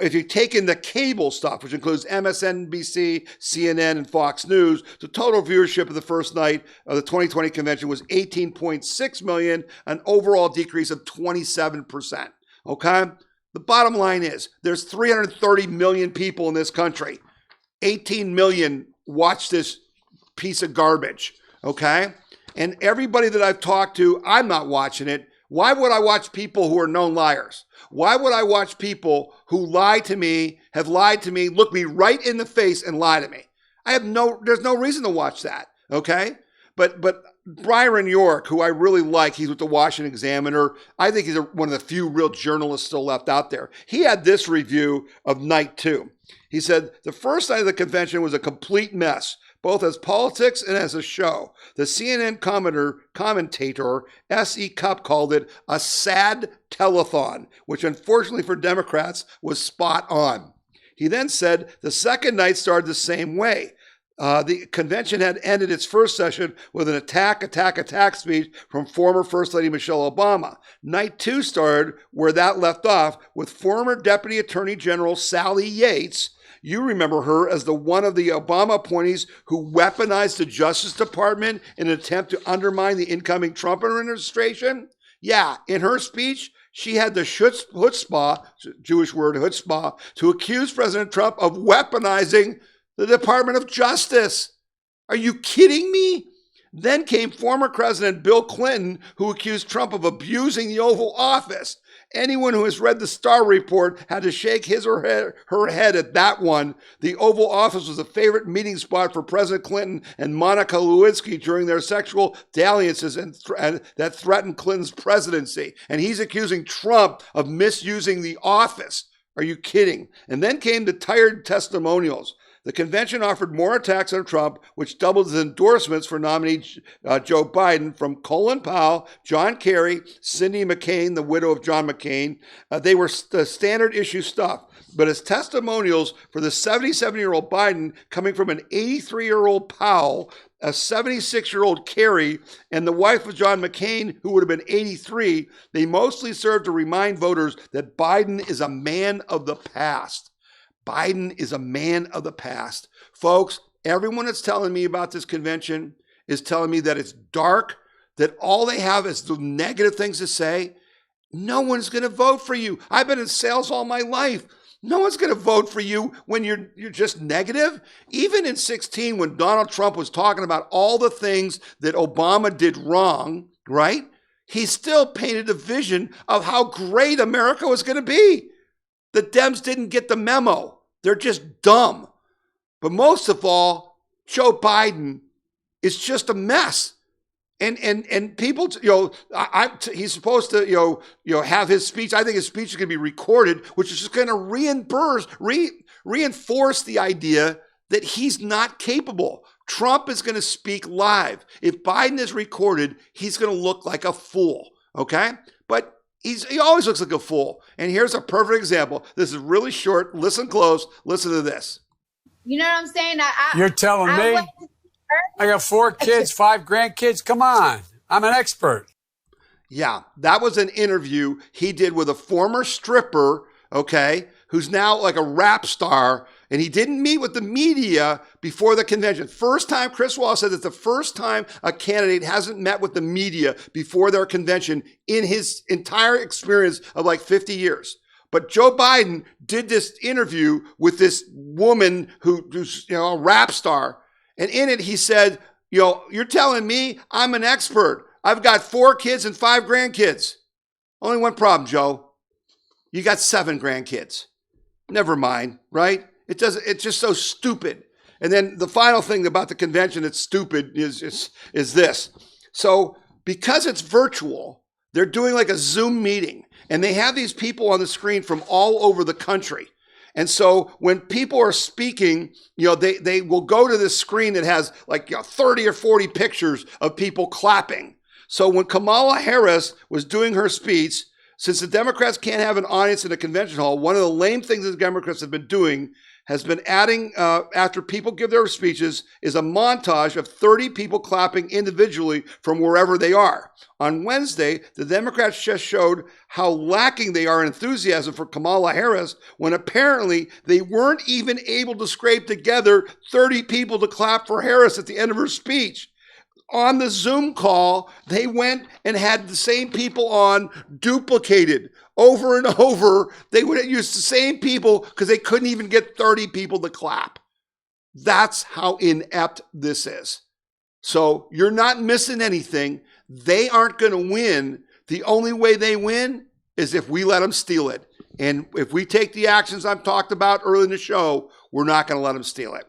if you take in the cable stuff, which includes MSNBC, CNN, and Fox News, the total viewership of the first night of the 2020 convention was 18.6 million, an overall decrease of 27%. Okay? The bottom line is there's 330 million people in this country. 18 million watch this piece of garbage. Okay? And everybody that I've talked to, I'm not watching it. Why would I watch people who are known liars? Why would I watch people who lie to me, have lied to me, look me right in the face and lie to me? There's no reason to watch that. Okay? But Byron York, who I really like, he's with the Washington Examiner. I think he's one of the few real journalists still left out there. He had this review of night 2. He said, the first night of the convention was a complete mess, both as politics and as a show. The CNN commentator S.E. Cupp called it a sad telethon, which unfortunately for Democrats was spot on. He then said the second night started the same way. The convention had ended its first session with an attack speech from former First Lady Michelle Obama. Night 2 started where that left off with former Deputy Attorney General Sally Yates. You remember her as the one of the Obama appointees who weaponized the Justice Department in an attempt to undermine the incoming Trump administration? Yeah, in her speech, she had the chutzpah, Jewish word chutzpah, to accuse President Trump of weaponizing the Department of Justice. Are you kidding me? Then came former President Bill Clinton, who accused Trump of abusing the Oval Office. Anyone who has read the Starr Report had to shake his or her head at that one. The Oval Office was a favorite meeting spot for President Clinton and Monica Lewinsky during their sexual dalliances and that threatened Clinton's presidency. And he's accusing Trump of misusing the office. Are you kidding? And then came the tired testimonials. The convention offered more attacks on Trump, which doubled his endorsements for nominee Joe Biden from Colin Powell, John Kerry, Cindy McCain, the widow of John McCain. They were the standard issue stuff. But his testimonials for the 77-year-old Biden coming from an 83-year-old Powell, a 76-year-old Kerry, and the wife of John McCain, who would have been 83, they mostly served to remind voters that Biden is a man of the past. Biden is a man of the past. Folks, everyone that's telling me about this convention is telling me that it's dark, that all they have is the negative things to say. No one's going to vote for you. I've been in sales all my life. No one's going to vote for you when you're just negative. Even in 2016, when Donald Trump was talking about all the things that Obama did wrong, right? He still painted a vision of how great America was going to be. The Dems didn't get the memo. They're just dumb. But most of all, Joe Biden is just a mess. And people, he's supposed to, have his speech. I think his speech is going to be recorded, which is just going to reinforce the idea that he's not capable. Trump is going to speak live. If Biden is recorded, he's going to look like a fool. Okay? But he always looks like a fool. And here's a perfect example. This is really short. Listen close. Listen to this.
You know what I'm saying?
You're telling me? I got 4 kids, 5 grandkids. Come on. I'm an expert.
Yeah, that was an interview he did with a former stripper, okay, who's now like a rap star. And he didn't meet with the media before the convention. First time, Chris Wallace said it's the first time a candidate hasn't met with the media before their convention in his entire experience of like 50 years. But Joe Biden did this interview with this woman who's a rap star. And in it, he said, you're telling me I'm an expert. I've got 4 kids and 5 grandkids. Only one problem, Joe. You got 7 grandkids. Never mind, right? It's just so stupid. And then the final thing about the convention that's stupid is this. So because it's virtual, they're doing like a Zoom meeting, and they have these people on the screen from all over the country. And so when people are speaking, they will go to this screen that has like 30 or 40 pictures of people clapping. So when Kamala Harris was doing her speech, since the Democrats can't have an audience in a convention hall, one of the lame things that the Democrats have been doing has been adding, after people give their speeches, is a montage of 30 people clapping individually from wherever they are. On Wednesday, the Democrats just showed how lacking they are in enthusiasm for Kamala Harris when apparently they weren't even able to scrape together 30 people to clap for Harris at the end of her speech. On the Zoom call, they went and had the same people on duplicated over and over. They would use the same people because they couldn't even get 30 people to clap. That's how inept this is. So you're not missing anything. They aren't going to win. The only way they win is if we let them steal it. And if we take the actions I've talked about early in the show, we're not going to let them steal it.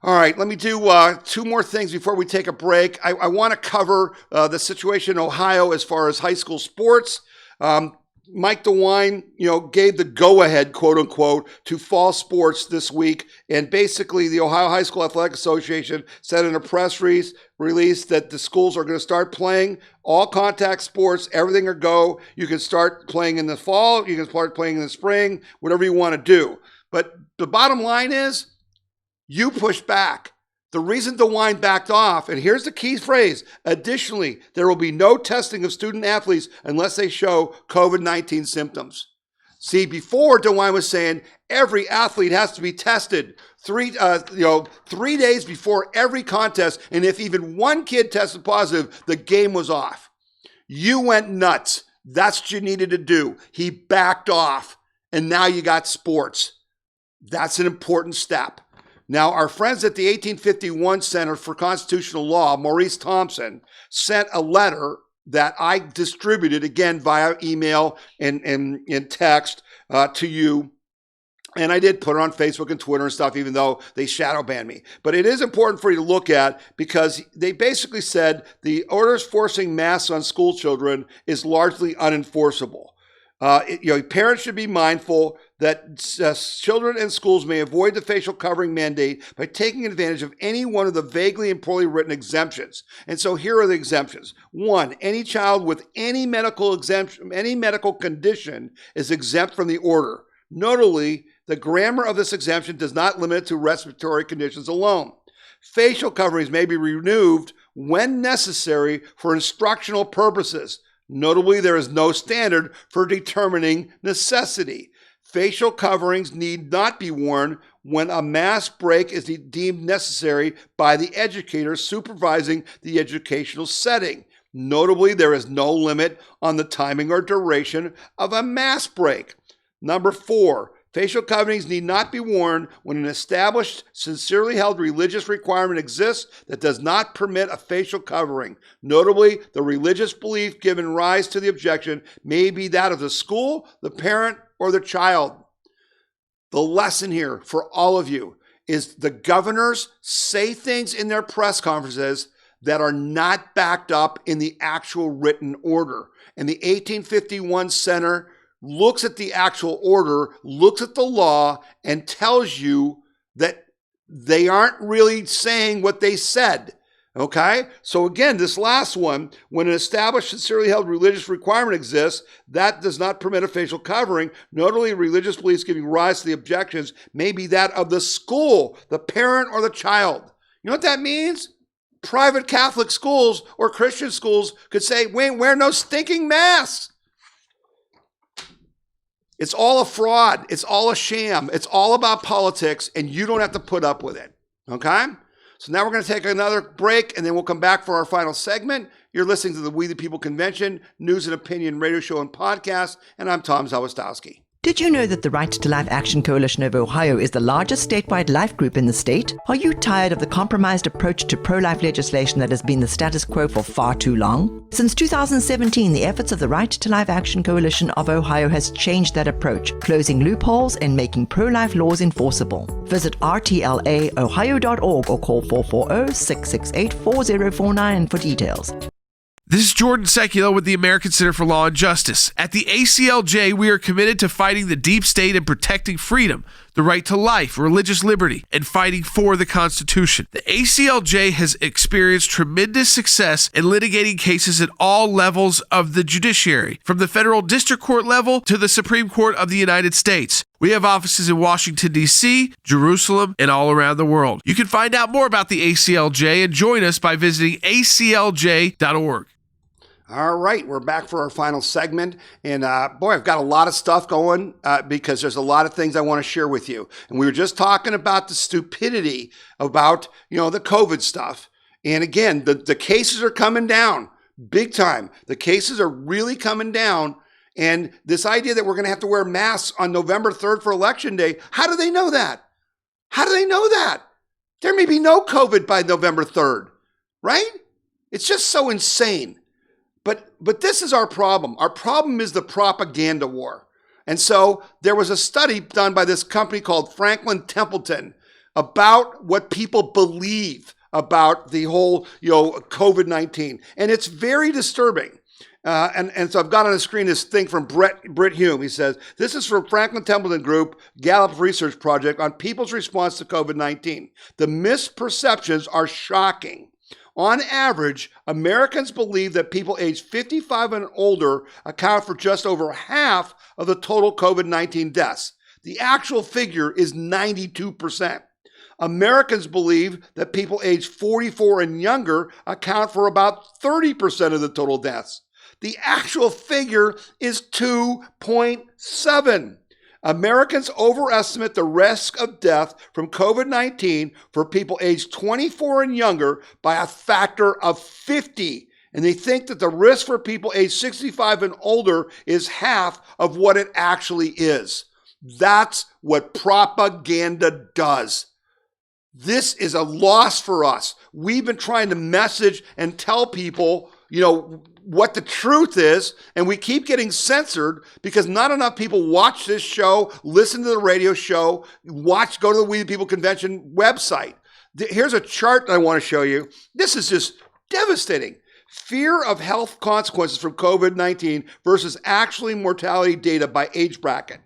All right, let me do two more things before we take a break. I want to cover the situation in Ohio as far as high school sports. Mike DeWine, gave the go-ahead, quote unquote, to fall sports this week. And basically, the Ohio High School Athletic Association said in a press release that the schools are going to start playing all contact sports, everything or go. You can start playing in the fall, you can start playing in the spring, whatever you want to do. But the bottom line is, you pushed back. The reason DeWine backed off, and here's the key phrase, additionally, there will be no testing of student athletes unless they show COVID-19 symptoms. See, before DeWine was saying every athlete has to be tested 3 days before every contest, and if even one kid tested positive, the game was off. You went nuts. That's what you needed to do. He backed off, and now you got sports. That's an important step. Now, our friends at the 1851 Center for Constitutional Law, Maurice Thompson, sent a letter that I distributed, again, via email and text to you. And I did put it on Facebook and Twitter and stuff, even though they shadow banned me. But it is important for you to look at because they basically said the orders forcing masks on school children is largely unenforceable. Parents should be mindful that children in schools may avoid the facial covering mandate by taking advantage of any one of the vaguely and poorly written exemptions. And so here are the exemptions. 1, any child with any medical condition is exempt from the order. Notably, the grammar of this exemption does not limit it to respiratory conditions alone. Facial coverings may be removed when necessary for instructional purposes. Notably, there is no standard for determining necessity. Facial coverings need not be worn when a mask break is deemed necessary by the educator supervising the educational setting. Notably, there is no limit on the timing or duration of a mask break. Number 4, facial coverings need not be worn when an established, sincerely held religious requirement exists that does not permit a facial covering. Notably, the religious belief giving rise to the objection may be that of the school, the parent, or the child. The lesson here for all of you is the governors say things in their press conferences that are not backed up in the actual written order. And the 1851 Center looks at the actual order, looks at the law, and tells you that they aren't really saying what they said. Okay? So again, this last one, when an established, sincerely held religious requirement exists, that does not permit a facial covering. Notably, religious beliefs giving rise to the objections may be that of the school, the parent, or the child. You know what that means? Private Catholic schools or Christian schools could say, we ain't wear no stinking masks. It's all a fraud. It's all a sham. It's all about politics, and you don't have to put up with it. Okay? So now we're going to take another break, and then we'll come back for our final segment. You're listening to the We the People Convention News and Opinion radio show and podcast, and I'm Tom Zawistowski.
Did you know that the Right to Life Action Coalition of Ohio is the largest statewide life group in the state? Are you tired of the compromised approach to pro-life legislation that has been the status quo for far too long? Since 2017, the efforts of the Right to Life Action Coalition of Ohio has changed that approach, closing loopholes and making pro-life laws enforceable. Visit rtlaohio.org or call 440-668-4049 for details.
This is Jordan Seculo with the American Center for Law and Justice. At the ACLJ, we are committed to fighting the deep state and protecting freedom, the right to life, religious liberty, and fighting for the Constitution. The ACLJ has experienced tremendous success in litigating cases at all levels of the judiciary, from the federal district court level to the Supreme Court of the United States. We have offices in Washington, D.C., Jerusalem, and all around the world. You can find out more about the ACLJ and join us by visiting aclj.org.
All right, we're back for our final segment. And boy, I've got a lot of stuff going because there's a lot of things I want to share with you. And we were just talking about the stupidity about, the COVID stuff. And again, the cases are coming down big time. The cases are really coming down. And this idea that we're going to have to wear masks on November 3rd for Election Day, how do they know that? How do they know that? There may be no COVID by November 3rd, right? It's just so insane. But this is our problem. Our problem is the propaganda war. And so there was a study done by this company called Franklin Templeton about what people believe about the whole, COVID-19. And it's very disturbing. And so I've got on the screen this thing from Britt Hume. He says, this is from Franklin Templeton Group, Gallup Research Project on people's response to COVID-19. The misperceptions are shocking. On average, Americans believe that people aged 55 and older account for just over half of the total COVID-19 deaths. The actual figure is 92%. Americans believe that people aged 44 and younger account for about 30% of the total deaths. The actual figure is 2.7. Americans overestimate the risk of death from COVID-19 for people aged 24 and younger by a factor of 50. And they think that the risk for people aged 65 and older is half of what it actually is. That's what propaganda does. This is a loss for us. We've been trying to message and tell people, what the truth is, and we keep getting censored because not enough people watch this show, listen to the radio show, go to the We the People Convention website. Here's a chart that I want to show you. This is just devastating. Fear of health consequences from COVID-19 versus actually mortality data by age bracket.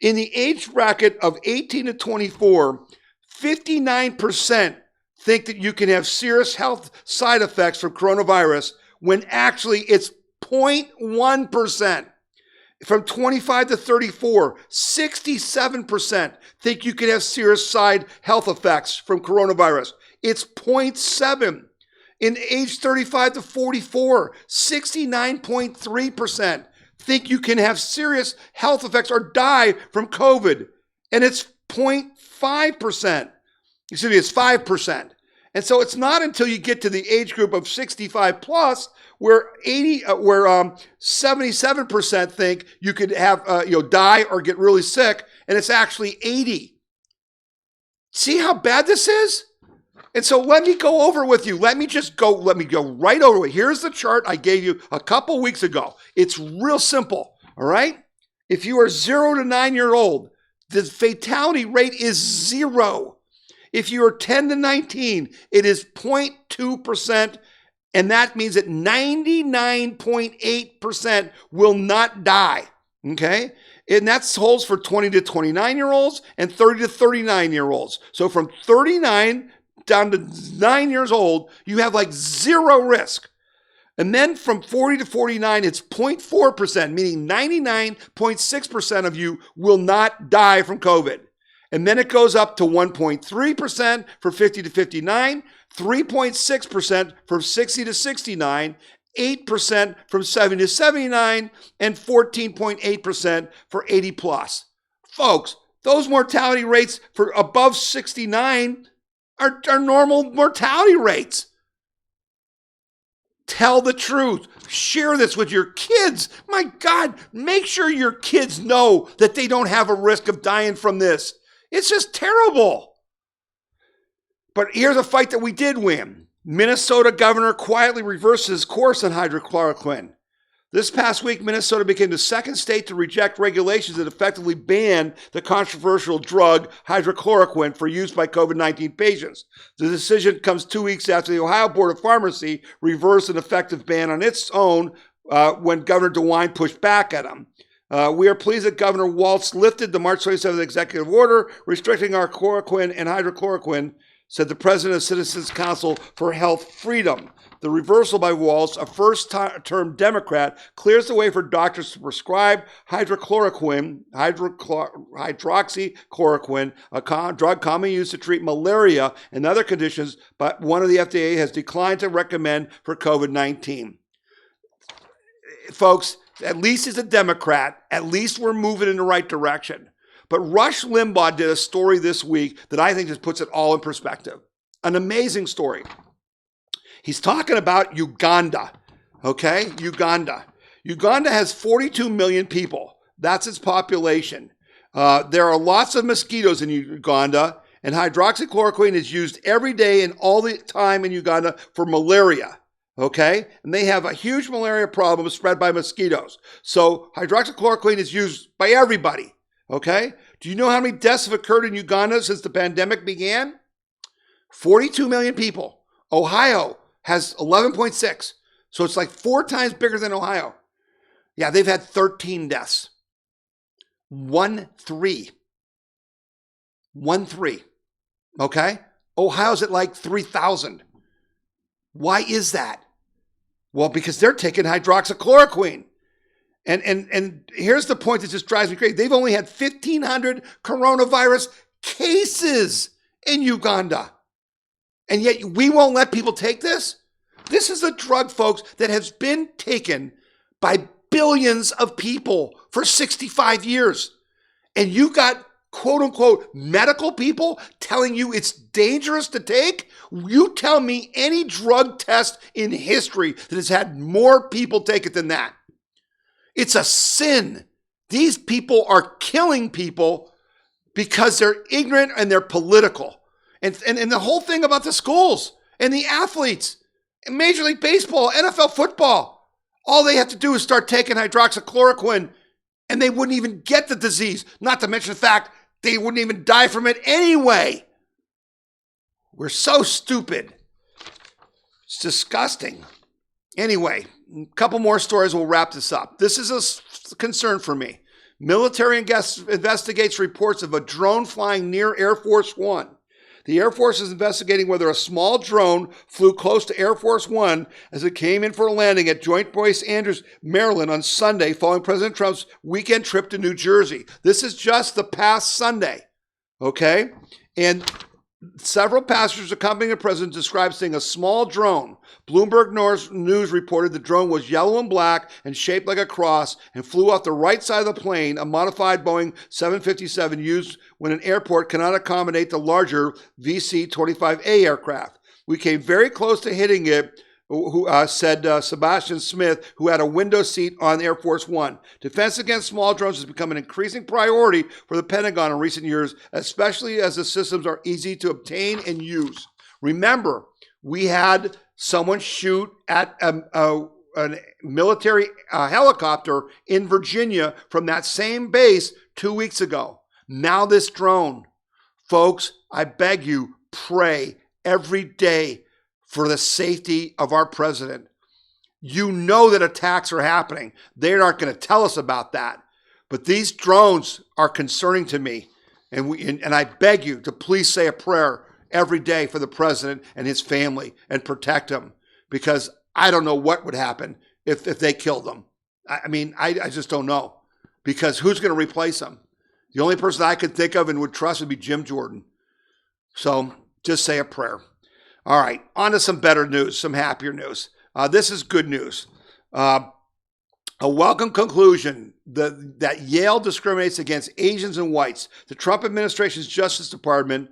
In the age bracket of 18 to 24, 59% think that you can have serious health side effects from coronavirus when actually it's 0.1%. From 25 to 34, 67% think you can have serious side health effects from coronavirus. It's 0.7. In age 35 to 44, 69.3% think you can have serious health effects or die from COVID. And it's 0.5%. Excuse me, it's 5%. And so it's not until you get to the age group of 65 plus where 77% think you could have die or get really sick, and it's actually 80. See how bad this is? And so let me go over with you. Let me go right over it. Here's the chart I gave you a couple weeks ago. It's real simple, all right? If you are 0 to 9-year-old, the fatality rate is 0. If you are 10 to 19, it is 0.2%, and that means that 99.8% will not die, okay? And that holds for 20 to 29-year-olds and 30 to 39-year-olds. So from 39 down to 9 years old, you have like 0 risk. And then from 40 to 49, it's 0.4%, meaning 99.6% of you will not die from COVID. And then it goes up to 1.3% for 50 to 59, 3.6% from 60 to 69, 8% from 70 to 79, and 14.8% for 80 plus. Folks, those mortality rates for above 69 are normal mortality rates. Tell the truth. Share this with your kids. My God, make sure your kids know that they don't have a risk of dying from this. It's just terrible. But here's a fight that we did win. Minnesota governor quietly reverses his course on hydrochloroquine. This past week, Minnesota became the second state to reject regulations that effectively ban the controversial drug hydrochloroquine for use by COVID-19 patients. The decision comes 2 weeks after the Ohio Board of Pharmacy reversed an effective ban on its own when Governor DeWine pushed back at him. We are pleased that Governor Walz lifted the March 27th executive order restricting our chloroquine and hydrochloroquine, said the president of Citizens Council for Health Freedom. The reversal by Walz, a first-term Democrat, clears the way for doctors to prescribe hydroxychloroquine, a drug commonly used to treat malaria and other conditions, but one of the FDA has declined to recommend for COVID-19. Folks, at least he's a Democrat. At least we're moving in the right direction. But Rush Limbaugh did a story this week that I think just puts it all in perspective. An amazing story. He's talking about Uganda, okay? Uganda. Uganda has 42 million people. That's its population. There are lots of mosquitoes in Uganda, and hydroxychloroquine is used every day and all the time in Uganda for malaria. Okay? And they have a huge malaria problem spread by mosquitoes. So hydroxychloroquine is used by everybody. Okay? Do you know how many deaths have occurred in Uganda since the pandemic began? 42 million people. Ohio has 11.6. So it's like 4 times bigger than Ohio. Yeah, they've had 13 deaths. 1-3. 1-3. Okay? Ohio's at like 3,000. Why is that? Well, because they're taking hydroxychloroquine. And here's the point that just drives me crazy. They've only had 1,500 coronavirus cases in Uganda. And yet we won't let people take this? This is a drug, folks, that has been taken by billions of people for 65 years. And you got, quote unquote, medical people telling you it's dangerous to take? You tell me any drug test in history that has had more people take it than that. It's a sin. These people are killing people because they're ignorant and they're political. And the whole thing about the schools and the athletes, and Major League Baseball, NFL football, all they have to do is start taking hydroxychloroquine and they wouldn't even get the disease. Not to mention the fact they wouldn't even die from it anyway. We're so stupid. It's disgusting. Anyway, a couple more stories, we'll wrap this up. This is a concern for me. Military investigates reports of a drone flying near Air Force One. The Air Force is investigating whether a small drone flew close to Air Force One as it came in for a landing at Joint Base Andrews, Maryland on Sunday following President Trump's weekend trip to New Jersey. This is just the past Sunday, okay? And several passengers accompanying the president described seeing a small drone. Bloomberg News reported the drone was yellow and black and shaped like a cross and flew off the right side of the plane, a modified Boeing 757 used when an airport cannot accommodate the larger VC-25A aircraft. We came very close to hitting it, said Sebastian Smith, who had a window seat on Air Force One. Defense against small drones has become an increasing priority for the Pentagon in recent years, especially as the systems are easy to obtain and use. Remember, we had someone shoot at a military helicopter in Virginia from that same base 2 weeks ago. Now this drone. Folks, I beg you, pray every day for the safety of our president. You know that attacks are happening. They aren't going to tell us about that. But these drones are concerning to me. And I beg you to please say a prayer every day for the president and his family and protect him. Because I don't know what would happen if they killed him. I just don't know. Because who's going to replace him? The only person I could think of and would trust would be Jim Jordan. So just say a prayer. All right, on to some better news, some happier news. This is good news. A welcome conclusion that Yale discriminates against Asians and whites. The Trump administration's Justice Department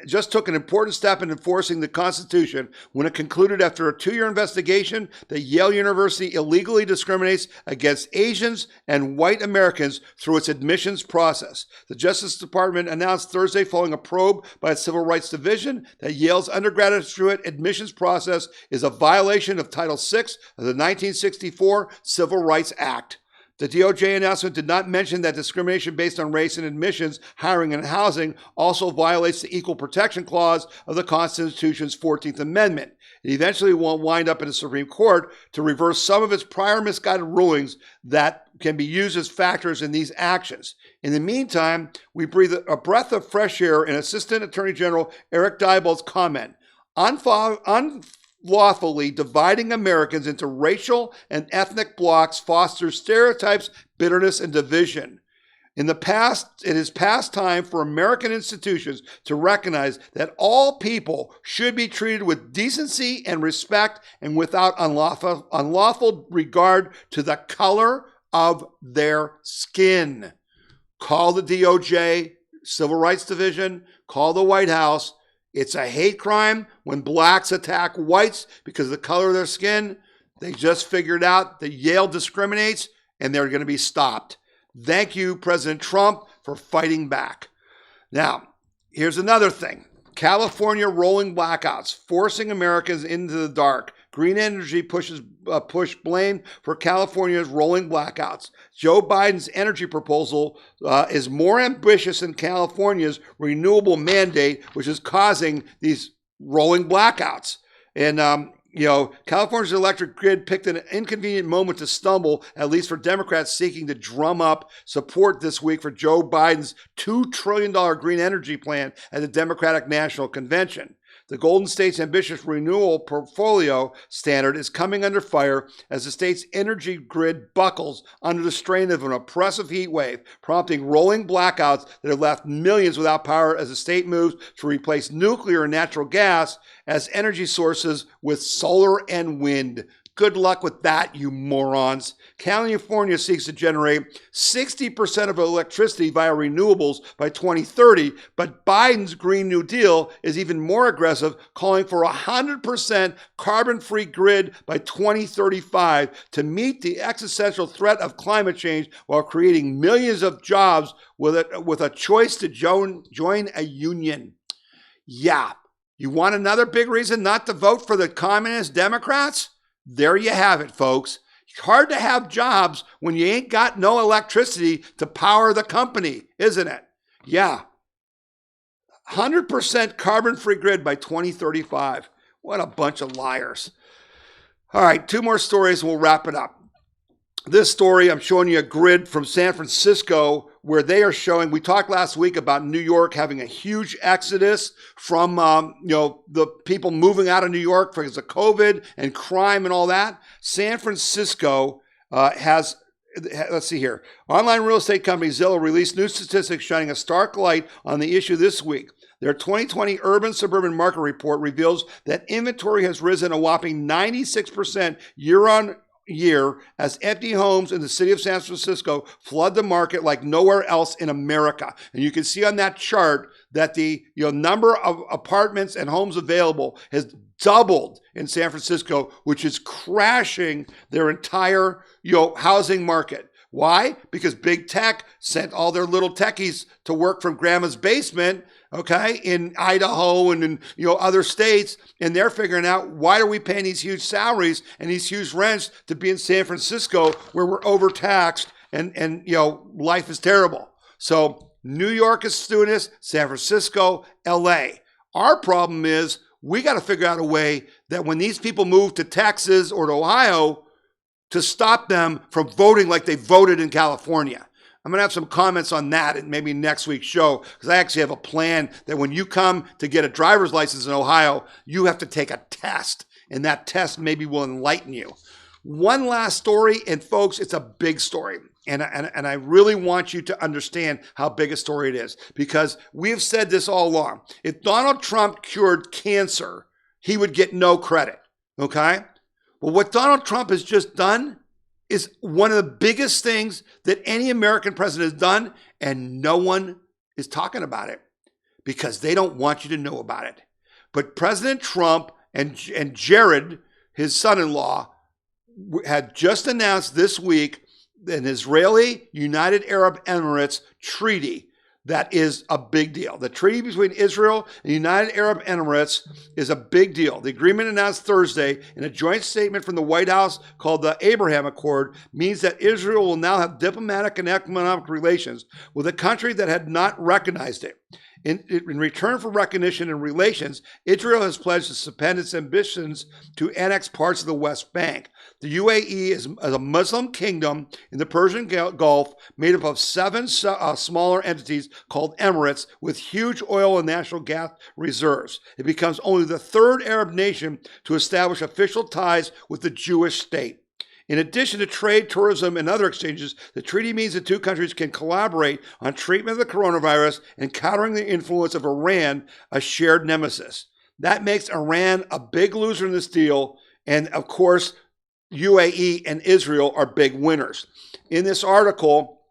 just took an important step in enforcing the Constitution when it concluded after a 2-year investigation that Yale University illegally discriminates against Asians and white Americans through its admissions process. The Justice Department announced Thursday, following a probe by its Civil Rights Division, that Yale's undergraduate admissions process is a violation of Title VI of the 1964 Civil Rights Act. The DOJ announcement did not mention that discrimination based on race in admissions, hiring, and housing also violates the Equal Protection Clause of the Constitution's 14th Amendment. It eventually will wind up in the Supreme Court to reverse some of its prior misguided rulings that can be used as factors in these actions. In the meantime, we breathe a breath of fresh air in Assistant Attorney General Eric Diebold's comment. Unlawfully dividing Americans into racial and ethnic blocks fosters stereotypes, bitterness, and division. In the past, it is past time for American institutions to recognize that all people should be treated with decency and respect and without unlawful regard to the color of their skin. Call the DOJ, Civil Rights Division, call the White House. It's a hate crime when blacks attack whites because of the color of their skin. They just figured out that Yale discriminates and they're going to be stopped. Thank you, President Trump, for fighting back. Now, here's another thing. California rolling blackouts, forcing Americans into the dark. Green energy push blame for California's rolling blackouts. Joe Biden's energy proposal is more ambitious than California's renewable mandate, which is causing these rolling blackouts. And California's electric grid picked an inconvenient moment to stumble, at least for Democrats seeking to drum up support this week for Joe Biden's $2 trillion green energy plan at the Democratic National Convention. The Golden State's ambitious renewal portfolio standard is coming under fire as the state's energy grid buckles under the strain of an oppressive heat wave, prompting rolling blackouts that have left millions without power as the state moves to replace nuclear and natural gas as energy sources with solar and wind. Good luck with that, you morons. California seeks to generate 60% of electricity via renewables by 2030, but Biden's Green New Deal is even more aggressive, calling for 100% carbon-free grid by 2035 to meet the existential threat of climate change while creating millions of jobs with a choice to join a union. Yeah, you want another big reason not to vote for the communist Democrats? There you have it, folks. It's hard to have jobs when you ain't got no electricity to power the company, isn't it? Yeah. 100% carbon-free grid by 2035. What a bunch of liars. All right, 2 more stories and we'll wrap it up. This story, I'm showing you a grid from San Francisco where they are showing, we talked last week about New York having a huge exodus from, the people moving out of New York because of COVID and crime and all that. San Francisco has, let's see here. Online real estate company Zillow released new statistics shining a stark light on the issue this week. Their 2020 Urban Suburban Market Report reveals that inventory has risen a whopping 96% year-on-year as empty homes in the city of San Francisco flood the market like nowhere else in America. And you can see on that chart that the number of apartments and homes available has doubled in San Francisco, which is crashing their entire housing market. Why? Because big tech sent all their little techies to work from grandma's basement, okay, in Idaho and in other states, and they're figuring out, why are we paying these huge salaries and these huge rents to be in San Francisco where we're overtaxed and life is terrible. So New York is doing this, San Francisco, LA. Our problem is we got to figure out a way that when these people move to Texas or to Ohio, to stop them from voting like they voted in California. I'm going to have some comments on that in maybe next week's show, because I actually have a plan that when you come to get a driver's license in Ohio, you have to take a test, and that test maybe will enlighten you. One last story, and folks, it's a big story, and I really want you to understand how big a story it is, because we have said this all along. If Donald Trump cured cancer, he would get no credit, okay? Well, what Donald Trump has just done is one of the biggest things that any American president has done, and no one is talking about it because they don't want you to know about it. But President Trump and Jared, his son-in-law, had just announced this week an Israeli United Arab Emirates treaty. That is a big deal. The treaty between Israel and the United Arab Emirates is a big deal. The agreement announced Thursday in a joint statement from the White House called the Abraham Accord means that Israel will now have diplomatic and economic relations with a country that had not recognized it. In return for recognition and relations, Israel has pledged to suspend its ambitions to annex parts of the West Bank. The UAE is a Muslim kingdom in the Persian Gulf made up of 7 smaller entities called emirates with huge oil and natural gas reserves. It becomes only the 3rd Arab nation to establish official ties with the Jewish state. In addition to trade, tourism, and other exchanges, the treaty means the two countries can collaborate on treatment of the coronavirus and countering the influence of Iran, a shared nemesis. That makes Iran a big loser in this deal, and of course, UAE and Israel are big winners. In this article,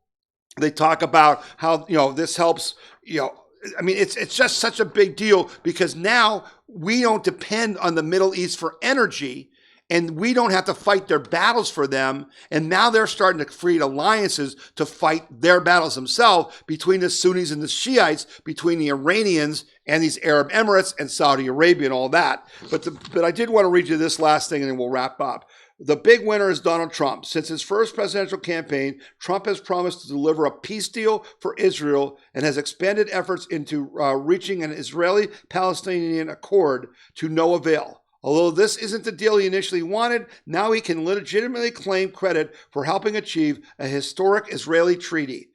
they talk about how this helps. It's just such a big deal because now we don't depend on the Middle East for energy. and we don't have to fight their battles for them. And now they're starting to create alliances to fight their battles themselves between the Sunnis and the Shiites, between the Iranians and these Arab Emirates and Saudi Arabia and all that. But I did want to read you this last thing and then we'll wrap up. The big winner is Donald Trump. Since his first presidential campaign, Trump has promised to deliver a peace deal for Israel and has expanded efforts into reaching an Israeli-Palestinian accord to no avail. Although this isn't the deal he initially wanted, now he can legitimately claim credit for helping achieve a historic Israeli treaty.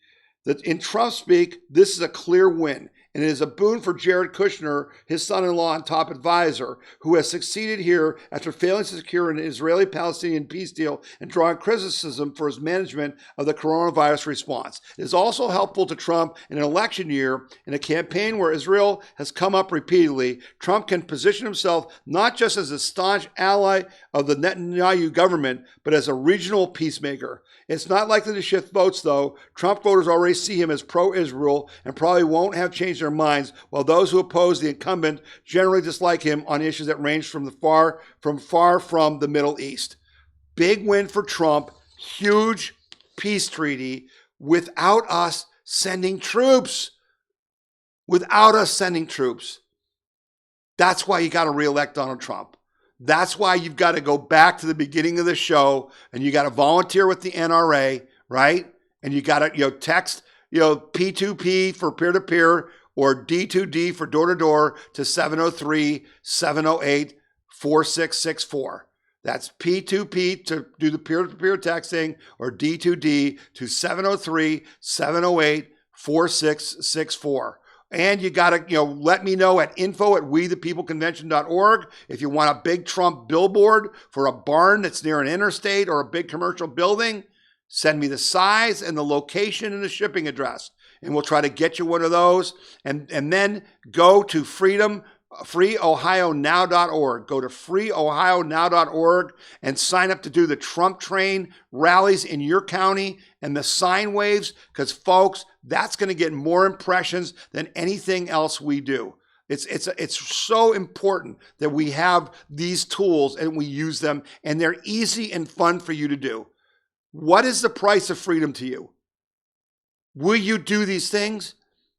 In Trump speak, this is a clear win, and it is a boon for Jared Kushner, his son-in-law and top advisor, who has succeeded here after failing to secure an Israeli-Palestinian peace deal and drawing criticism for his management of the coronavirus response. It is also helpful to Trump in an election year, in a campaign where Israel has come up repeatedly. Trump can position himself not just as a staunch ally of the Netanyahu government, but as a regional peacemaker. It's not likely to shift votes, though. Trump voters already see him as pro-Israel and probably won't have changed their minds, while those who oppose the incumbent generally dislike him on issues that range from far from the Middle East. Big win for Trump, huge peace treaty without us sending troops. Without us sending troops. That's why you got to reelect Donald Trump. That's why you've got to go back to the beginning of the show and you got to volunteer with the NRA, right? And you got to, text, P2P for peer-to-peer or D2D for door-to-door to 703-708-4664. That's P2P to do the peer-to-peer texting or D2D to 703-708-4664. And you got to, let me know at info@wethepeopleconvention.org if you want a big Trump billboard for a barn that's near an interstate or a big commercial building. Send me the size and the location and the shipping address, and we'll try to get you one of those. And then go to freeohionow.org. Go to freeohionow.org and sign up to do the Trump train rallies in your county and the sign waves, because folks, that's going to get more impressions than anything else we do. It's so important that we have these tools and we use them, and they're easy and fun for you to do. What is the price of freedom to you? Will you do these things?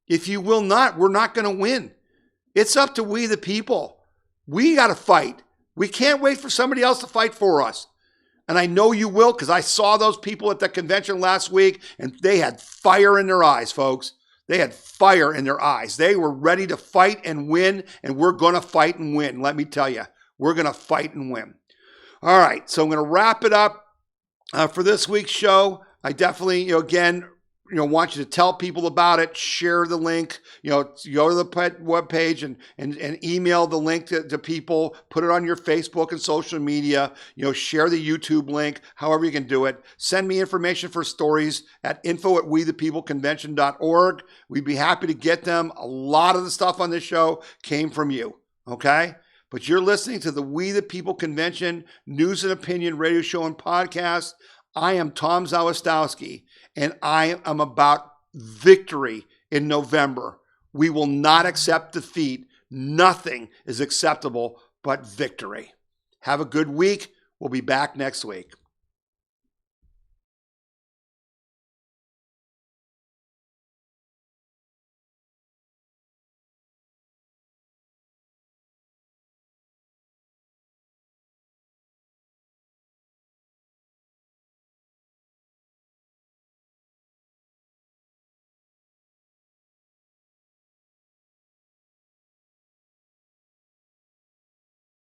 If you will not, we're not going to win. It's up to we the people. We got to fight. We can't wait for somebody else to fight for us. And I know you will, because I saw those people at the convention last week and they had fire in their eyes, folks. They had fire in their eyes. They were ready to fight and win, and we're going to fight and win. Let me tell you, we're going to fight and win. All right, so I'm going to wrap it up for this week's show. I definitely, again, want you to tell people about it, share the link, go to the webpage and email the link to people, put it on your Facebook and social media, share the YouTube link, however you can do it. Send me information for stories at info@wethepeopleconvention.org. We'd be happy to get them. A lot of the stuff on this show came from you, okay? But you're listening to the We the People Convention News and Opinion radio show and podcast. I am Tom Zawistowski, and I am about victory in November. We will not accept defeat. Nothing is acceptable but victory. Have a good week. We'll be back next week.